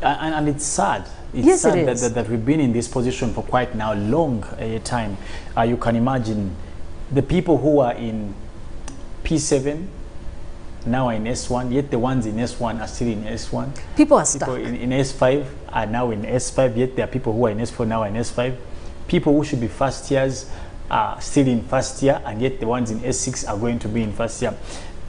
And it's sad. It's sad that we've been in this position for quite now long a time. You can imagine the people who are in P7 now are in S1, yet the ones in S1 are still in S1. People are stuck. People in S5 are now in S5, yet there are people who are in S4 now in S5. People who should be first years are still in first year, and yet the ones in S6 are going to be in first year.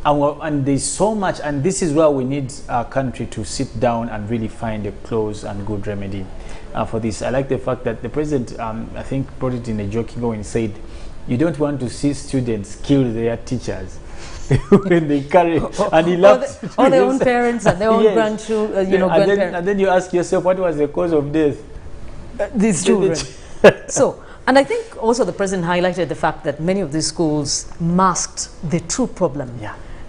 And there's so much, and this is where we need our country to sit down and really find a close and good remedy for this. I like the fact that the president, I think, brought it in a joking way and said, you don't want to see students kill their teachers when they carry, and he laughed. Or their own parents and their own grandchildren, grandparents. And then you ask yourself, what was the cause of death? These children. And I think also the president highlighted the fact that many of these schools masked the true problem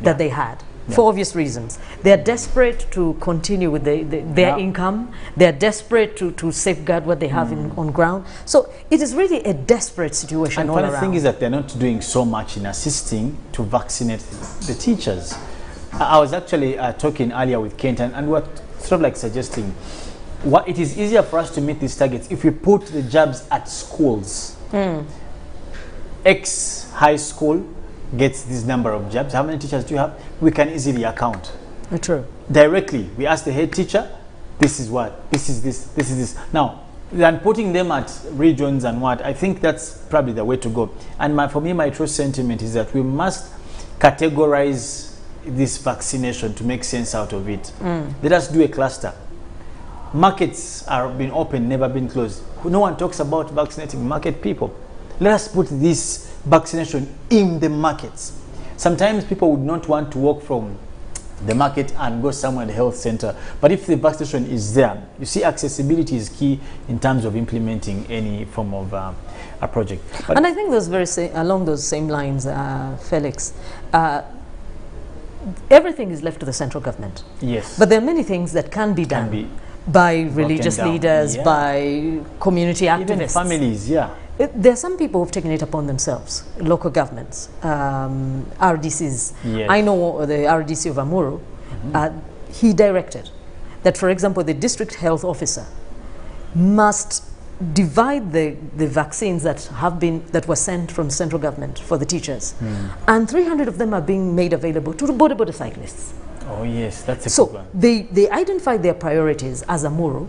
that they had for obvious reasons. They are desperate to continue with their income. They are desperate to safeguard what they have on ground. So it is really a desperate situation all around. And the thing is that they're not doing so much in assisting to vaccinate the teachers. I was actually talking earlier with Kent, and we're sort of like suggesting it is easier for us to meet these targets if we put the jabs at schools. X high school gets this number of jabs. How many teachers do you have? We can easily account. True. Directly, we ask the head teacher, this is what, this is this, this is this. Now, than putting them at regions and what. I think that's probably the way to go. And for me, my true sentiment is that we must categorize this vaccination to make sense out of it. Let us do a cluster. Markets are been open, never been closed. No one talks about vaccinating market people. Let us put this vaccination in the markets. Sometimes people would not want to walk from the market and go somewhere in the health center. But if the vaccination is there, you see, accessibility is key in terms of implementing any form of a project. But and I think along those same lines, Felix, everything is left to the central government. Yes. But there are many things that can be done by religious leaders, by community activists. Even families, There are some people who've taken it upon themselves, local governments, RDCs. Yes. I know the RDC of Amuru, he directed that, for example, the district health officer must divide the vaccines that were sent from central government for the teachers, and 300 of them are being made available to the border cyclists. Oh yes, that's a so good one. They identified their priorities as Amuru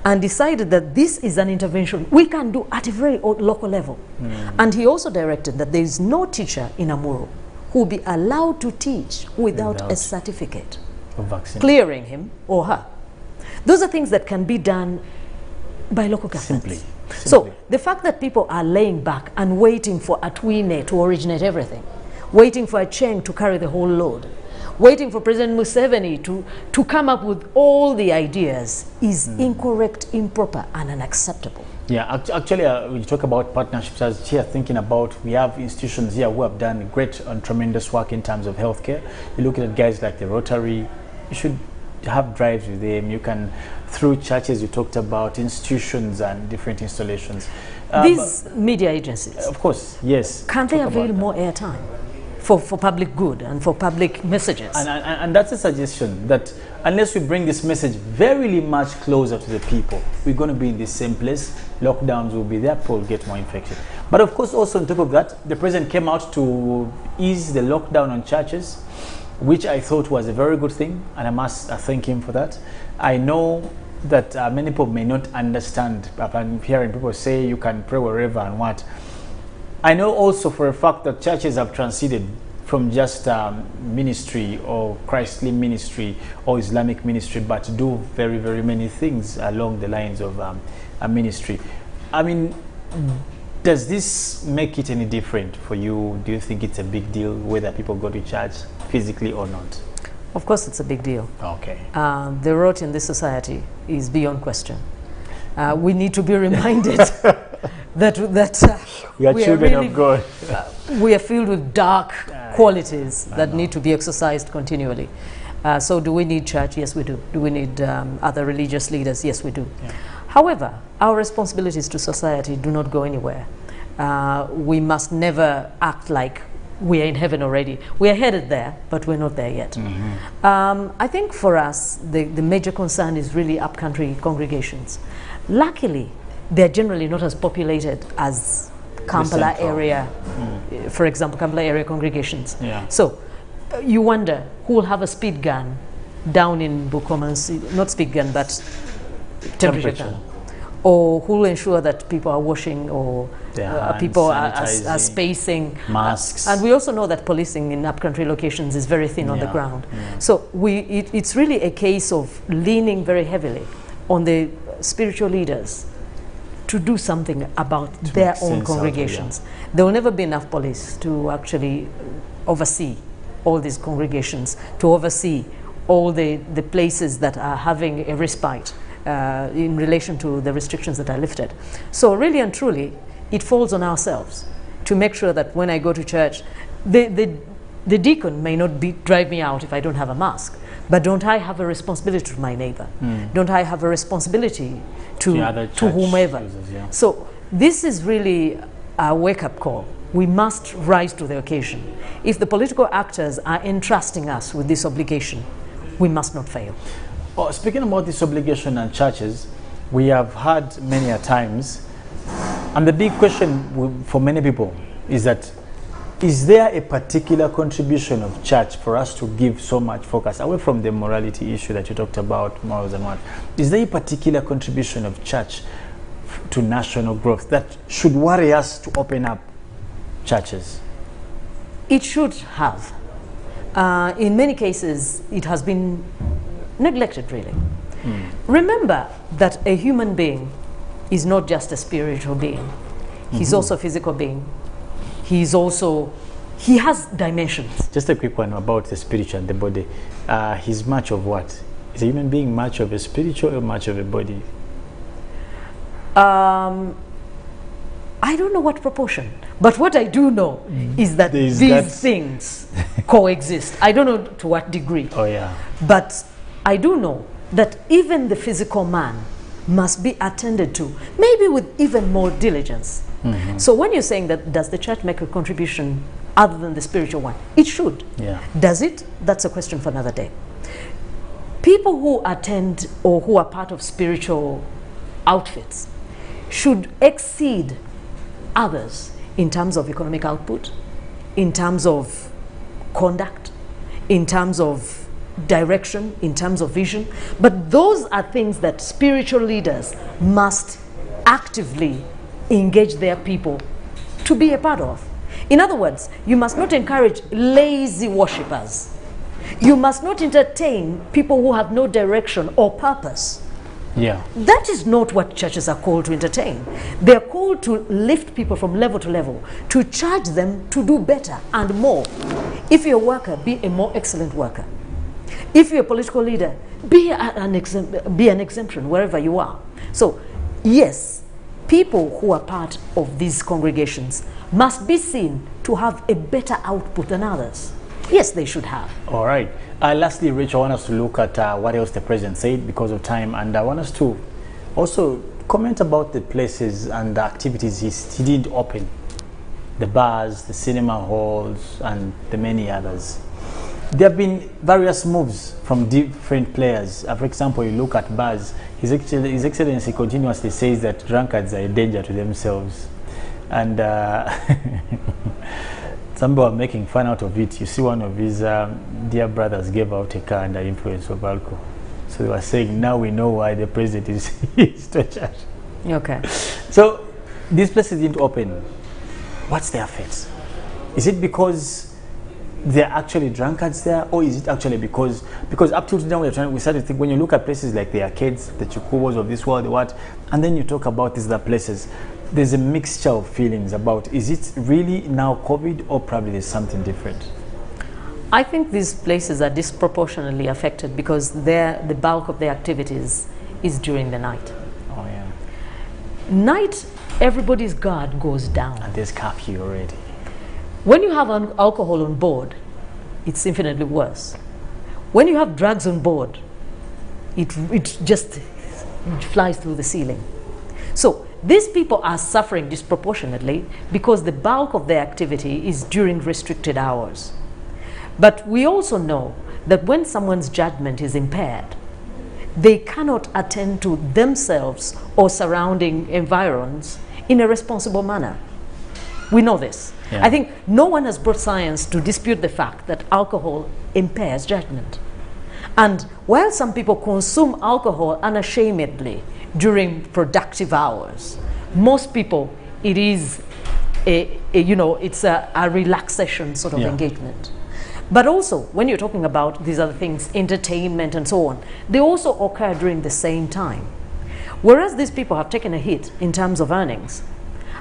and decided that this is an intervention we can do at a very local level. And he also directed that there is no teacher in Amuru who will be allowed to teach without a certificate of vaccine clearing him or her. Those are things that can be done by local governments. Simply. So the fact that people are laying back and waiting for a Twine to originate everything, waiting for a Cheng to carry the whole load, waiting for President Museveni to come up with all the ideas is incorrect, improper, and unacceptable. Yeah, actually, when you talk about partnerships, I was here thinking about, we have institutions here who have done great and tremendous work in terms of healthcare. You look at guys like the Rotary, you should have drives with them. You can, through churches, you talked about institutions and different installations. These media agencies, of course, yes. Can't they avail more airtime for public good and for public messages? And that's a suggestion, that unless we bring this message very much closer to the people, we're going to be in the same place. Lockdowns will be there, people will get more infected. But of course, also on top of that, the president came out to ease the lockdown on churches, which I thought was a very good thing, and I must thank him for that. I know that many people may not understand. I'm hearing people say you can pray wherever and what. I know also for a fact that churches have transited from just ministry or Christly ministry or Islamic ministry, but do very, very many things along the lines of a ministry. I mean, does this make it any different for you? Do you think it's a big deal whether people go to church physically or not? Of course it's a big deal. Okay. The rot in this society is beyond question. We need to be reminded that we are children of God. We are filled with dark qualities that need to be exercised continually. So do we need church? Yes, we do. Do we need other religious leaders? Yes, we do. Yeah. However, our responsibilities to society do not go anywhere. We must never act like we are in heaven already. We are headed there, but we're not there yet. I think for us, the major concern is really upcountry congregations. Luckily, they're generally not as populated as Kampala area, for example, Kampala area congregations. Yeah. So you wonder who will have a speed gun down in Bukoma, not speed gun, but temperature gun. Or who will ensure that people are washing or people are spacing. Masks. And we also know that policing in upcountry locations is very thin on the ground. So it's really a case of leaning very heavily on the spiritual leaders to do something about their own congregations. There will never be enough police to actually oversee all these congregations, to oversee all the places that are having a respite in relation to the restrictions that are lifted. So really and truly, it falls on ourselves to make sure that when I go to church, the deacon may not drive me out if I don't have a mask, but don't I have a responsibility to my neighbor? Don't I have a responsibility to whomever? Users, So this is really a wake-up call. We must rise to the occasion. If the political actors are entrusting us with this obligation, we must not fail. Oh, speaking about this obligation and churches, we have had many a times, and the big question for many people is that, is there a particular contribution of church for us to give so much focus away from the morality issue that you talked about, morals and what? Is there a particular contribution of church to national growth that should worry us to open up churches? It should have. In many cases, it has been neglected, really. Remember that a human being is not just a spiritual being. He's also a physical being. He has dimensions. Just a quick one about the spiritual and the body. He's much of what? Is a human being much of a spiritual or much of a body? I don't know what proportion, but what I do know is that these things coexist. I don't know to what degree. Oh yeah. But I do know that even the physical man must be attended to, maybe with even more diligence. So when you're saying that, does the church make a contribution other than the spiritual one? It should. Yeah. Does it? That's a question for another day. People who attend or who are part of spiritual outfits should exceed others in terms of economic output, in terms of conduct, in terms of direction, in terms of vision. But those are things that spiritual leaders must actively engage their people to be a part of. In other words, you must not encourage lazy worshippers. You must not entertain people who have no direction or purpose. Yeah. That is not what churches are called to entertain. They are called to lift people from level to level, to charge them to do better and more. If you're a worker, be a more excellent worker. If you're a political leader, be an exemption wherever you are. So, yes, people who are part of these congregations must be seen to have a better output than others. Yes, they should have. All right. Lastly, Rich, I want us to look at what else the president said because of time, and I want us to also comment about the places and the activities he didn't open. The bars, the cinema halls, and the many others. There have been various moves from different players. For example, you look at bars, His Excellency continuously says that drunkards are a danger to themselves. And some people are making fun out of it. You see one of his dear brothers gave out a car under influence of alcohol. So they were saying, now we know why the president is tortured. Okay. So these places didn't open. What's their fate? Is it because they're actually drunkards there, or is it actually because up till now we started to think, when you look at places like the arcades, the Chukubos of this world, and then you talk about these other places, there's a mixture of feelings about, is it really now COVID, or probably there's something different? I think these places are disproportionately affected because the bulk of their activities is during the night. Oh yeah. Night, everybody's guard goes down. And there's curfew already. When you have alcohol on board, it's infinitely worse. When you have drugs on board, it just flies through the ceiling. So these people are suffering disproportionately because the bulk of their activity is during restricted hours. But we also know that when someone's judgment is impaired, they cannot attend to themselves or surrounding environs in a responsible manner. We know this. Yeah. I think no one has brought science to dispute the fact that alcohol impairs judgment. And while some people consume alcohol unashamedly during productive hours, most people, it is it's a relaxation sort of engagement. But also, when you're talking about these other things, entertainment and so on, they also occur during the same time. Whereas these people have taken a hit in terms of earnings,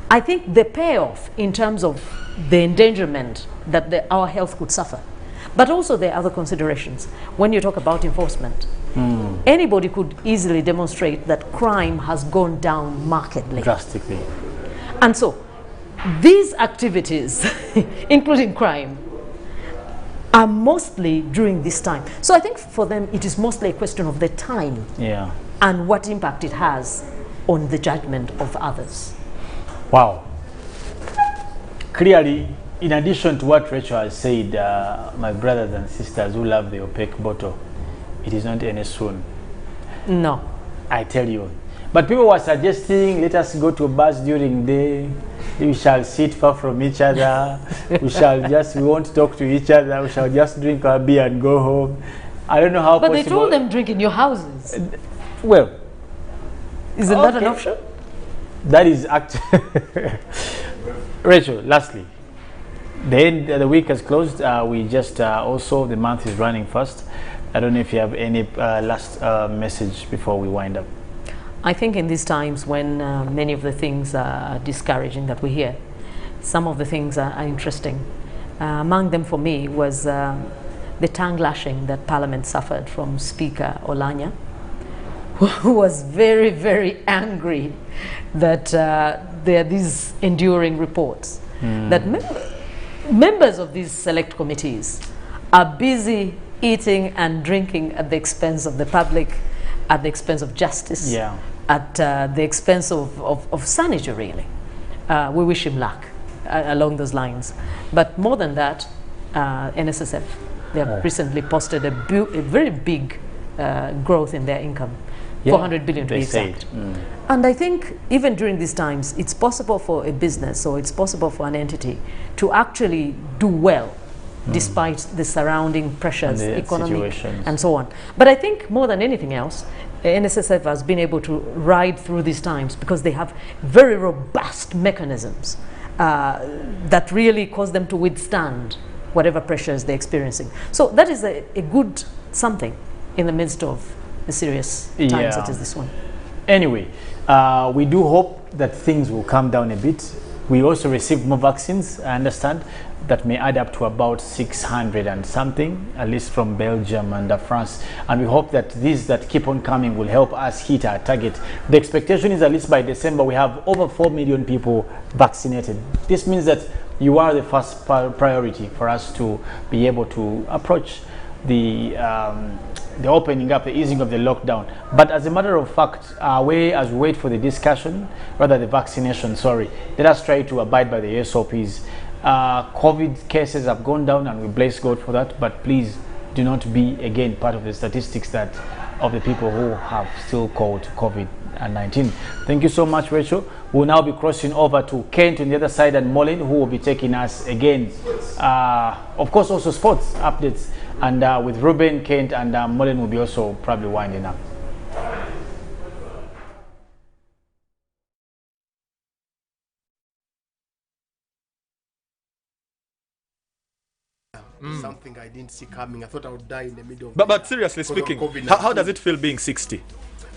I think the payoff in terms of the endangerment that our health could suffer, but also there are other considerations. When you talk about enforcement, anybody could easily demonstrate that crime has gone down markedly. Drastically. And so, these activities, including crime, are mostly during this time. So I think for them it is mostly a question of the time and what impact it has on the judgment of others. Wow. Clearly, in addition to what Rachel has said, my brothers and sisters who love the opaque bottle, it is not any soon. No. I tell you. But people were suggesting, let us go to bars during the day. We shall sit far from each other. We won't talk to each other. We shall just drink our beer and go home. I don't know how But possible. They told them drink in your houses. Well. Isn't that an option? That is actually Rachel. Lastly, the week has closed. We just also the month is running fast. I don't know if you have any last message before we wind up. I think in these times when many of the things are discouraging that we hear, some of the things are interesting. Among them for me was the tongue lashing that Parliament suffered from Speaker Olanya, who was very, very angry that there are these enduring reports that members of these select committees are busy eating and drinking at the expense of the public, at the expense of justice, at the expense of sanity, really. We wish him luck along those lines. But more than that, NSSF, they have recently posted a very big growth in their income. 400 billion to be exact. And I think even during these times, it's possible for a business or it's possible for an entity to actually do well despite the surrounding pressures, economic and so on. But I think more than anything else, NSSF has been able to ride through these times because they have very robust mechanisms that really cause them to withstand whatever pressures they're experiencing. So that is a good something in the midst of a serious time such as this one. Anyway, we do hope that things will calm down a bit. We also received more vaccines, I understand, that may add up to about 600 and something, at least from Belgium and France. And we hope that these that keep on coming will help us hit our target. The expectation is at least by December, we have over 4 million people vaccinated. This means that you are the first priority for us to be able to approach the opening up, the easing of the lockdown. But as a matter of fact, as we wait for the discussion, rather the vaccination, let us try to abide by the SOPs. COVID cases have gone down and we bless God for that, but please do not be again part of the statistics that of the people who have still caught COVID-19. Thank you so much, Rachel. We'll now be crossing over to Kent on the other side and Molin, who will be taking us again. Of course, also sports updates. And with Ruben, Kent, and Molin will be also probably winding up. Something I didn't see coming. I thought I would die in the middle of But seriously speaking, how does it feel being 60?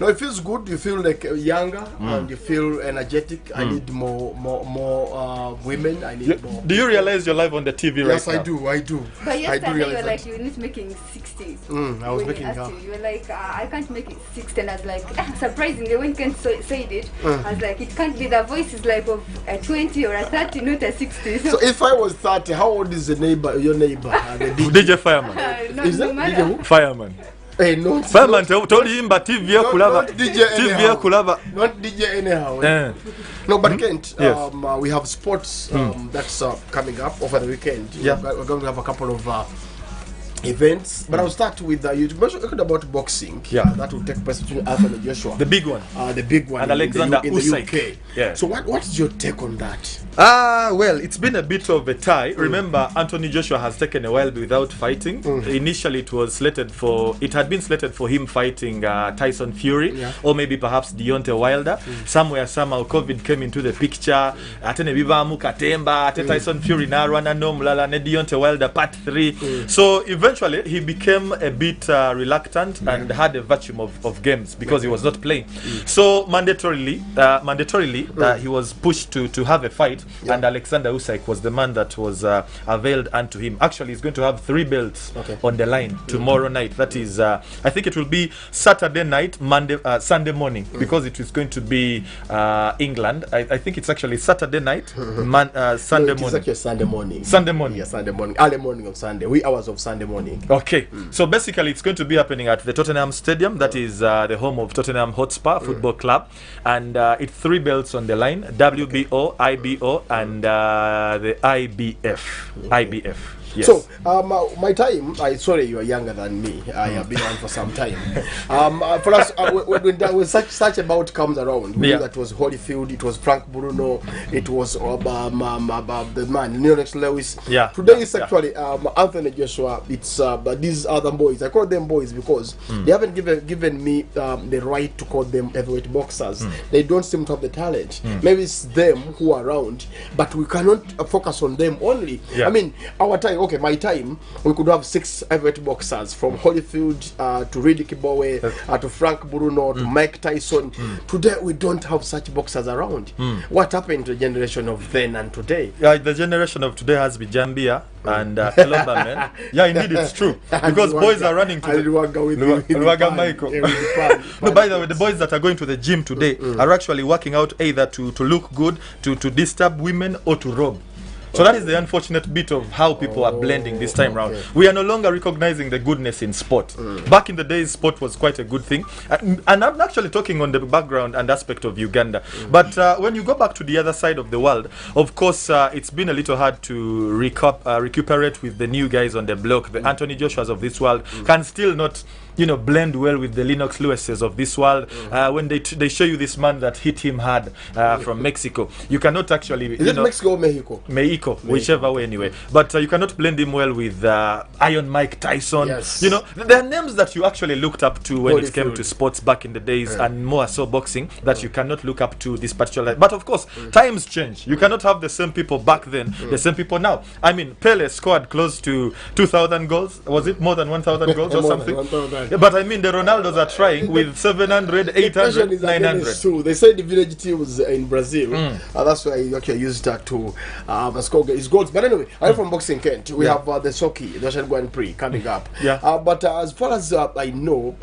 No, it feels good. You feel like younger and you feel energetic. I need more women. I need more. Do you realize you're live on the TV right now? Yes, I do. But yesterday you were like, you need making 60. I was making her. You were like, I can't make it 60. And I was like, surprisingly, when Ken said it, I was like, it can't be. The voice is like of a 20 or a 30, not a 60. So if I was 30, how old is your neighbor? The DJ Fireman. Is that DJ who? Fireman. Hey, no. Fireman told him, but TV not DJ Kulava. Not DJ anyhow. No, but Kent, we have sports that's coming up over the weekend. We're going to have a couple of events, but I'll start with you mentioned about boxing. That will take place between Anthony Joshua, the big one, and Alexander in the UK. So what's your take on that? Well, it's been a bit of a tie. Remember, Anthony Joshua has taken a while without fighting. Initially, it had been slated for him fighting Tyson Fury, or maybe perhaps Deontay Wilder. Somehow COVID came into the picture. Tyson Fury na Deontay Wilder part 3. So eventually he became a bit reluctant and had a vacuum of games because he was not playing. So mandatorily he was pushed to have a fight, and Alexander Usyk was the man that was availed unto him. Actually, he's going to have 3 belts on the line tomorrow night. That is, I think it will be Saturday night, Sunday morning, because it is going to be England. I think it's actually Saturday night, Sunday morning. It's actually Sunday morning. Sunday morning. Yeah, Sunday morning. Early morning of Sunday. Wee hours of Sunday morning. Okay. So basically, it's going to be happening at the Tottenham Stadium. That is the home of Tottenham Hotspur Football Club. And it's 3 belts on the line, WBO, IBO, and the IBF. Yes. So, my time, sorry, you are younger than me. I have been on for some time. For us, when such a bout comes around, we knew that was Holyfield, it was Frank Bruno, it was the man, Leonex Lewis. Yeah. Today is actually Anthony Joshua. It's these other boys. I call them boys because they haven't given me the right to call them heavyweight boxers. They don't seem to have the talent. Maybe it's them who are around, but we cannot focus on them only. I mean, our time, okay, my time, we could have 6 heavyweight boxers from Holyfield to Riddick Bowe to Frank Bruno to Mike Tyson. Today we don't have such boxers around. What happened to the generation of then and today? The generation of today has Bijambia and Kelomba, man. Yeah, indeed, it's true. Because boys are running to the Michael. No, by the way, the boys that are going to the gym today are actually working out either to look good, to disturb women, or to rob. So that is the unfortunate bit of how people are blending this time round. We are no longer recognizing the goodness in sport. Back in the days, sport was quite a good thing. And I'm actually talking on the background and aspect of Uganda. But when you go back to the other side of the world, of course, it's been a little hard to recuperate with the new guys on the block. The Anthony Joshuas of this world can still not, blend well with the Lennox Lewises of this world. When they show you this man that hit him hard from Mexico, you cannot actually... Is it Mexico or Mexico? Mexico, whichever way anyway. But you cannot blend him well with Iron Mike Tyson. Yes. There are names that you actually looked up to when it came to sports back in the days, and more so boxing, that you cannot look up to this particular... But of course, times change. You cannot have the same people back then, the same people now. I mean, Pele scored close to 2,000 goals. Was it more than 1,000 goals or something? But I mean, the Ronaldos are trying with 700, 800, 900. True. They say the village teams in Brazil. That's why he actually used that to score his goals. But anyway, I'm from Boxing Kent. We have the Soki, the Russian Grand Prix coming up. But as far as I know,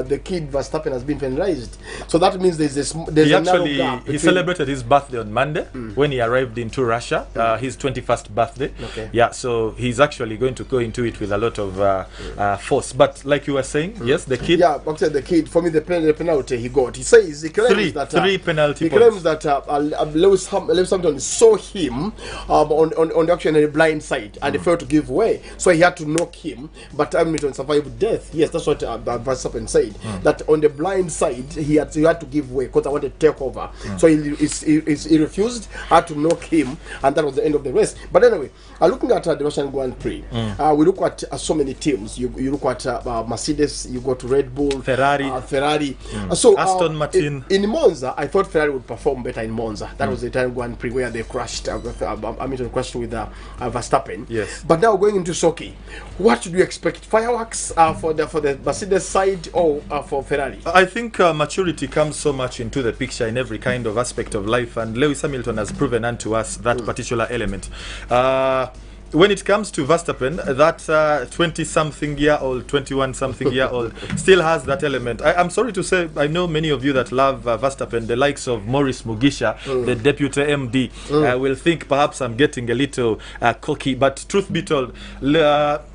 the kid Verstappen has been penalized. So that means there's a narrow gap. He celebrated his birthday on Monday when he arrived into Russia, his 21st birthday. Yeah, so he's actually going to go into it with a lot of force. But like you were saying, yes, the kid. Yeah, boxer, the kid. For me, the penalty he got. He claims that three penalty. He claims that Lewis Hamilton saw him on actually the blind side, and he failed to give way. So he had to knock him, but Hamilton survived death. Yes, that's what Verstappen said. That on the blind side, he had to give way because I wanted to take over. So he refused. Had to knock him, and that was the end of the race. But anyway, looking at the Russian Grand Prix, we look at so many teams. You look at Mercedes, you go to Red Bull, Ferrari. So Aston Martin. In Monza, I thought Ferrari would perform better in Monza. That was the Italian Grand Prix where they crashed. Hamilton crashed with Verstappen. Yes. But now going into Sochi, what should you expect? Fireworks for the Mercedes side or for Ferrari? I think maturity comes so much into the picture in every kind of aspect of life, and Lewis Hamilton has proven unto us that particular element. When it comes to Verstappen, that 20-something-year-old, 21-something-year-old still has that element. I'm sorry to say, I know many of you that love Verstappen, the likes of Maurice Mugisha, the deputy MD, will think perhaps I'm getting a little cocky, but truth be told,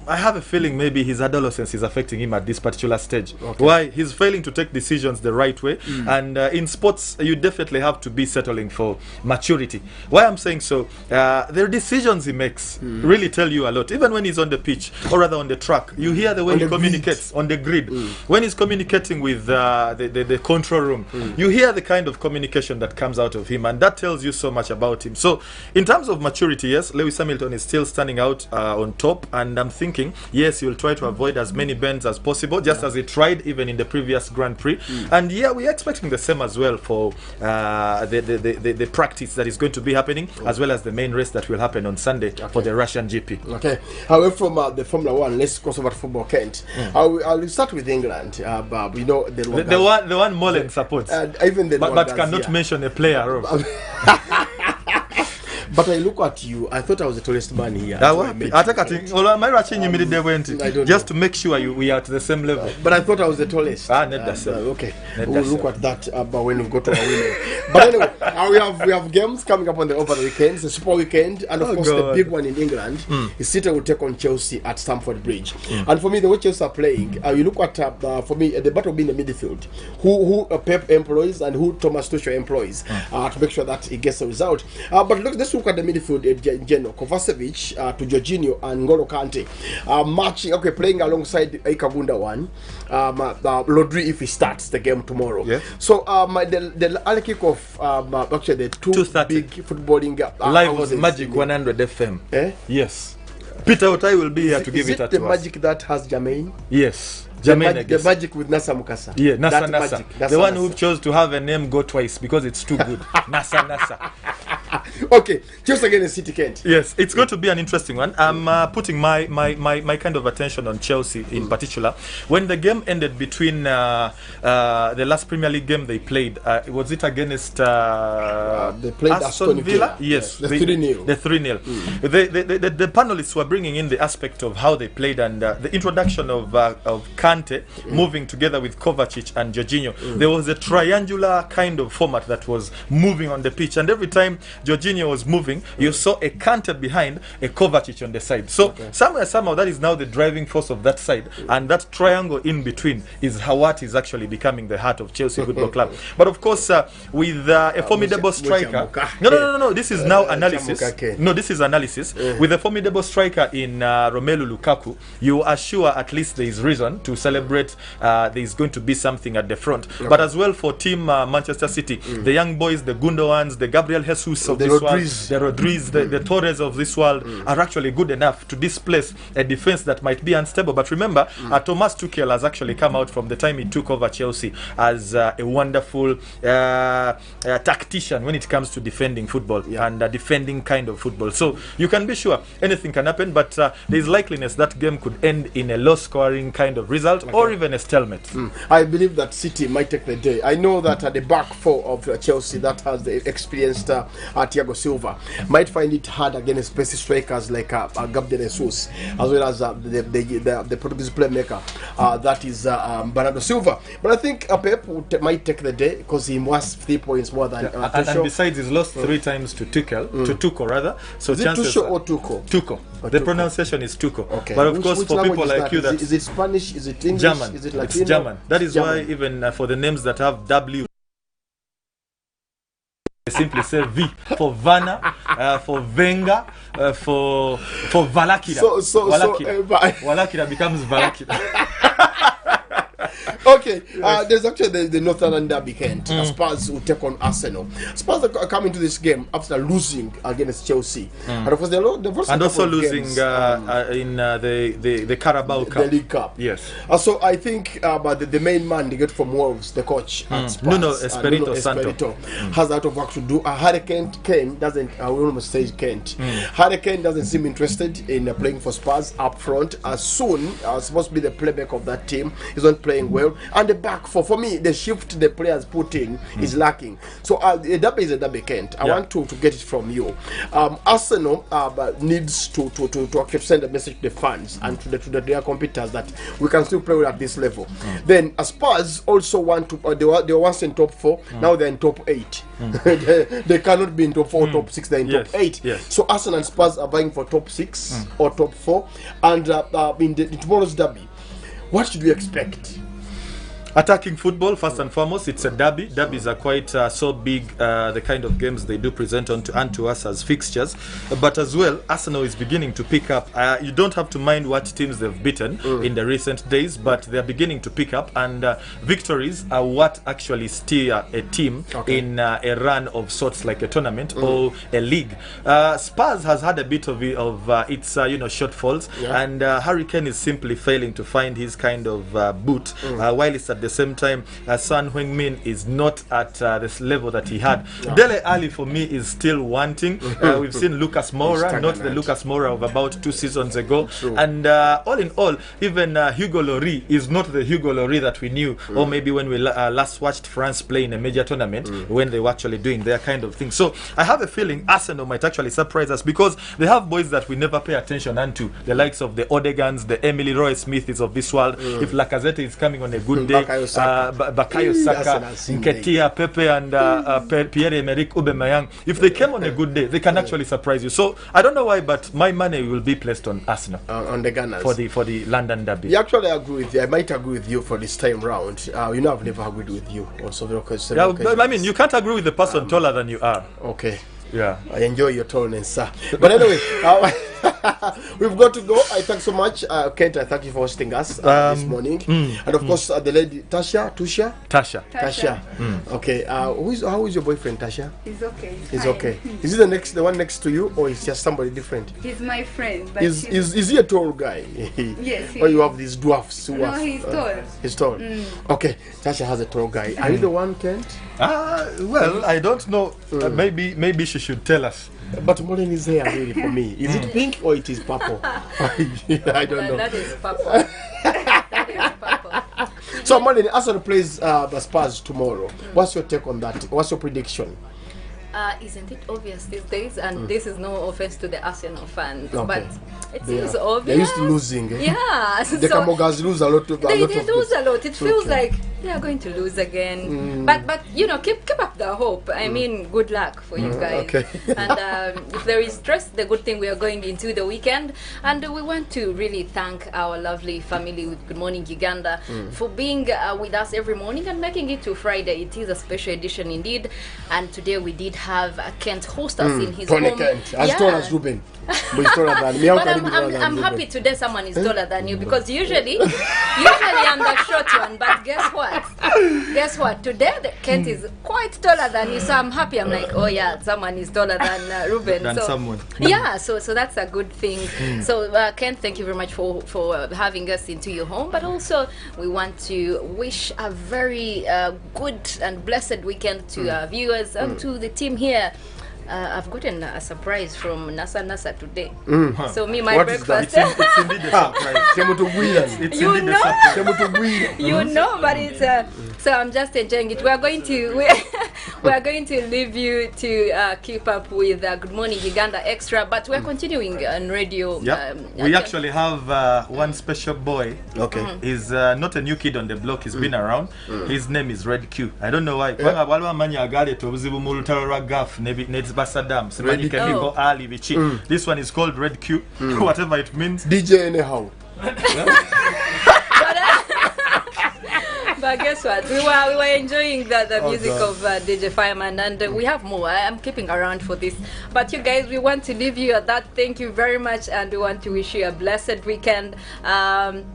I have a feeling maybe his adolescence is affecting him at this particular stage. Why? He's failing to take decisions the right way, and in sports, you definitely have to be settling for maturity. Why I'm saying so, the decisions he makes really tell you a lot. Even when he's on the pitch, or rather on the track, you hear the way he communicates on the grid. When he's communicating with the control room, you hear the kind of communication that comes out of him, and that tells you so much about him. So in terms of maturity, yes, Lewis Hamilton is still standing out on top, and I'm thinking, yes, he will try to avoid as many bends as possible, just as he tried even in the previous Grand Prix. And yeah, we're expecting the same as well for the practice that is going to be happening, as well as the main race that will happen on Sunday for the Russian GP. Okay. However, from the Formula One, let's cross over to football, Kent. I'll start with England. We know the one Mullen supports, even but cannot mention a player of. But I look at you, I thought I was the tallest man here. Just to make sure we are at the same level. But I thought I was the tallest. Okay. We'll look at that when we go to our women. But anyway, we have games coming up over the weekend. It's a super weekend. And of course, the big one in England is City will take on Chelsea at Stamford Bridge. And for me, the way Chelsea are playing, you look at, for me, the battle will be in the midfield. Who Pep employs and who Thomas Tuchel employs to make sure that he gets a result. But look, this will look at the midfield in general. Kovacevic to Jorginho and N'Golo Kante matching, playing alongside Ikagunda one. Rodri if he starts the game tomorrow. Yeah. So the early kick-off, actually the two big footballing live on Magic 100 FM. Yes. Peter Otai will be here to give it to us. Is it the Magic that has Jermaine? Yes. The magic with Nasa Mukasa. Yeah, Nasa. The one who chose to have a name go twice because it's too good. Nasa. Okay, just again, City Kent. Yes, it's going to be an interesting one. I'm putting my kind of attention on Chelsea in particular. When the game ended between the last Premier League game they played, was it against they played Aston Villa? Yes, the 3-0. The 3-0. The panelists were bringing in the aspect of how they played and the introduction of Kante moving together with Kovacic and Jorginho. There was a triangular kind of format that was moving on the pitch, and every time Jorginho was moving, you saw a Kante behind, a Kovacic on the side. So somehow that is now the driving force of that side, and that triangle in between is what is actually becoming the heart of Chelsea Football Club. But of course, with a formidable striker, no, this is now analysis. No, this is analysis. With a formidable striker in Romelu Lukaku, you are sure at least there is reason to celebrate. There is going to be something at the front, but as well for team Manchester City, the young boys, the Gundogan's, the Gabriel Jesus of this world, the Rodriguez, the Torres of this world are actually good enough to displace a defense that might be unstable. But remember, Thomas Tuchel has actually come out from the time he took over Chelsea as a wonderful tactician when it comes to defending football and defending kind of football. So you can be sure anything can happen, but there is likeliness that game could end in a low-scoring kind of result or even a stalemate. I believe that City might take the day. I know that at the back four of Chelsea that has the experienced Thiago Silva might find it hard against basic strikers like Gabriel Jesus, as well as the Portuguese playmaker that is Bernardo Silva. But I think Pep might take the day because he wants 3 points more than and besides he's lost 3 times to Tuchel rather. So is it Tuchel or Tuchel? Tuchel. The pronunciation is Tuchel. Okay. But of course for people like you that is it Spanish, is it English, German, is it Latino? it's German. That is German. why even for the names that have W, they simply say V for Vanna, for Venga, for Valakira. Valakira becomes Valakira. Okay, there's actually the Northern Derby Kent. Spurs will take on Arsenal. Spurs are coming to this game after losing against Chelsea, and of course and also losing in the Carabao Cup, the League Cup. Yes. So I think the main man they get from Wolves, the coach at Spurs, Nuno Espirito Santo, has a lot of work to do. Harry Kane doesn't. I will almost say Kent. Harry Kane doesn't seem interested in playing for Spurs up front. Soon, supposed to be the playmaker of that team, he's not playing well. And the back for me, the shift the players put in is lacking. So the derby is a derby, Kent. I want to get it from you. Arsenal needs to send a message to the fans and to their competitors that we can still play well at this level. Then Spurs also want to. They were once in top 4. Now they're in top 8. They cannot be in top 4 or top 6. They're in top 8. So Arsenal and Spurs are vying for top 6 or top 4. And in tomorrow's derby, what should we expect? Attacking football, first and foremost, it's a derby. Derbies are quite so big, the kind of games they do present onto us as fixtures. But as well, Arsenal is beginning to pick up. You don't have to mind what teams they've beaten in the recent days, but they're beginning to pick up. And victories are what actually steer a team in a run of sorts, like a tournament or a league. Spurs has had a bit of its shortfalls, and Harry Kane is simply failing to find his kind of boot, while it's at the same time Son Heung-min is not at this level that he had. Dele Alli for me is still wanting. We've seen Lucas Moura, not the Lucas Moura of about 2 seasons ago. And all in all, even Hugo Lloris is not the Hugo Lloris that we knew, or maybe when we last watched France play in a major tournament, when they were actually doing their kind of thing. So I have a feeling Arsenal might actually surprise us because they have boys that we never pay attention unto, the likes of the Odegans, the Emily Roy Smiths of this world. If Lacazette is coming on a good day, Bakayo Saka, Nketiah, Pepe, and Pierre-Emerick Aubameyang, if they came on a good day, they can actually surprise you. So I don't know why, but my money will be placed on Arsenal, on the Gunners for the London derby. You actually agree with you. I might agree with you for this time round. I've never agreed with you. Also, I mean, you can't agree with the person taller than you are. Okay. Yeah. I enjoy your tallness, sir. But anyway, we've got to go. I thank so much, Kent. I thank you for hosting us this morning, and of course the lady Tasha. Okay. How is your boyfriend, Tasha? He's okay. He's okay. Is he the one next to you, or is just somebody different? He's my friend. But Is he a tall guy? Yes. Or you have these dwarfs who No, are? he's tall. He's tall. Okay. Tasha has a tall guy. Are you the one, Kent? Well, I don't know. Maybe she should tell us. But Molen is here really for me. Is it pink or it is purple? I don't know. That is purple. So Molen, Arsenal plays the Spurs tomorrow. What's your take on that? What's your prediction? Isn't it obvious these days? And this is no offense to the Arsenal fans, Okay. but it seems obvious. They're used to losing. Eh? Yeah. The Camogas lose a lot. They lose a lot. It feels like they are going to lose again. But you know, keep up the hope. I mean, good luck for you guys. Okay. And if there is stress, the good thing we are going into the weekend, and we want to really thank our lovely family with Good Morning Uganda for being with us every morning and making it to Friday. It is a special edition indeed, and today we did have Kent host us in his Tony home. Kent, as tall as Ruben. But he's taller than me. But I'm happy today someone is taller than you, because usually I'm the short one. But guess what? Today Kent is quite taller than you, so I'm happy. I'm like, oh yeah, someone is taller than Ruben. Someone. Yeah, so that's a good thing. So Kent, thank you very much for having us into your home. But also we want to wish a very good and blessed weekend to our viewers and to the team here. I've gotten a surprise from Nasa today. So my What breakfast. It's indeed a surprise. It's indeed a surprise. You know, but it's so I'm just enjoying it. We are going to leave you to keep up with Good Morning Uganda Extra, but we're continuing on radio. We actually have one special boy. Okay. He's not a new kid on the block. He's been around. His name is Red Q. I don't know why. This one is called Red Q. Whatever it means. DJ anyhow. But guess what? We were enjoying the music of DJ Fireman, and we have more. I'm keeping around for this. But you guys, we want to leave you at that. Thank you very much, and we want to wish you a blessed weekend.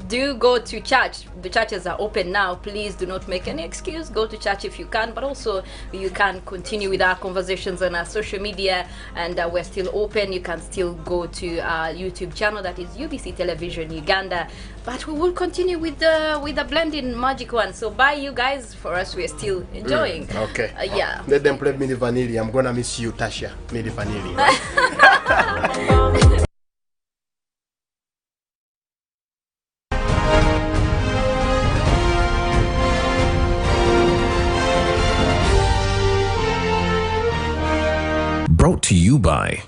Do go to church. The churches are open now. Please do not make any excuse. Go to church if you can, but also you can continue with our conversations on our social media, and we're still open. You can still go to our YouTube channel, that is UBC Television Uganda. But we will continue with the blending magic one. So bye, you guys. For us, we're still enjoying. Okay. Yeah. Let them play Milli Vanilli. I'm gonna miss you, Tasha. Milli Vanilli. Brought to you by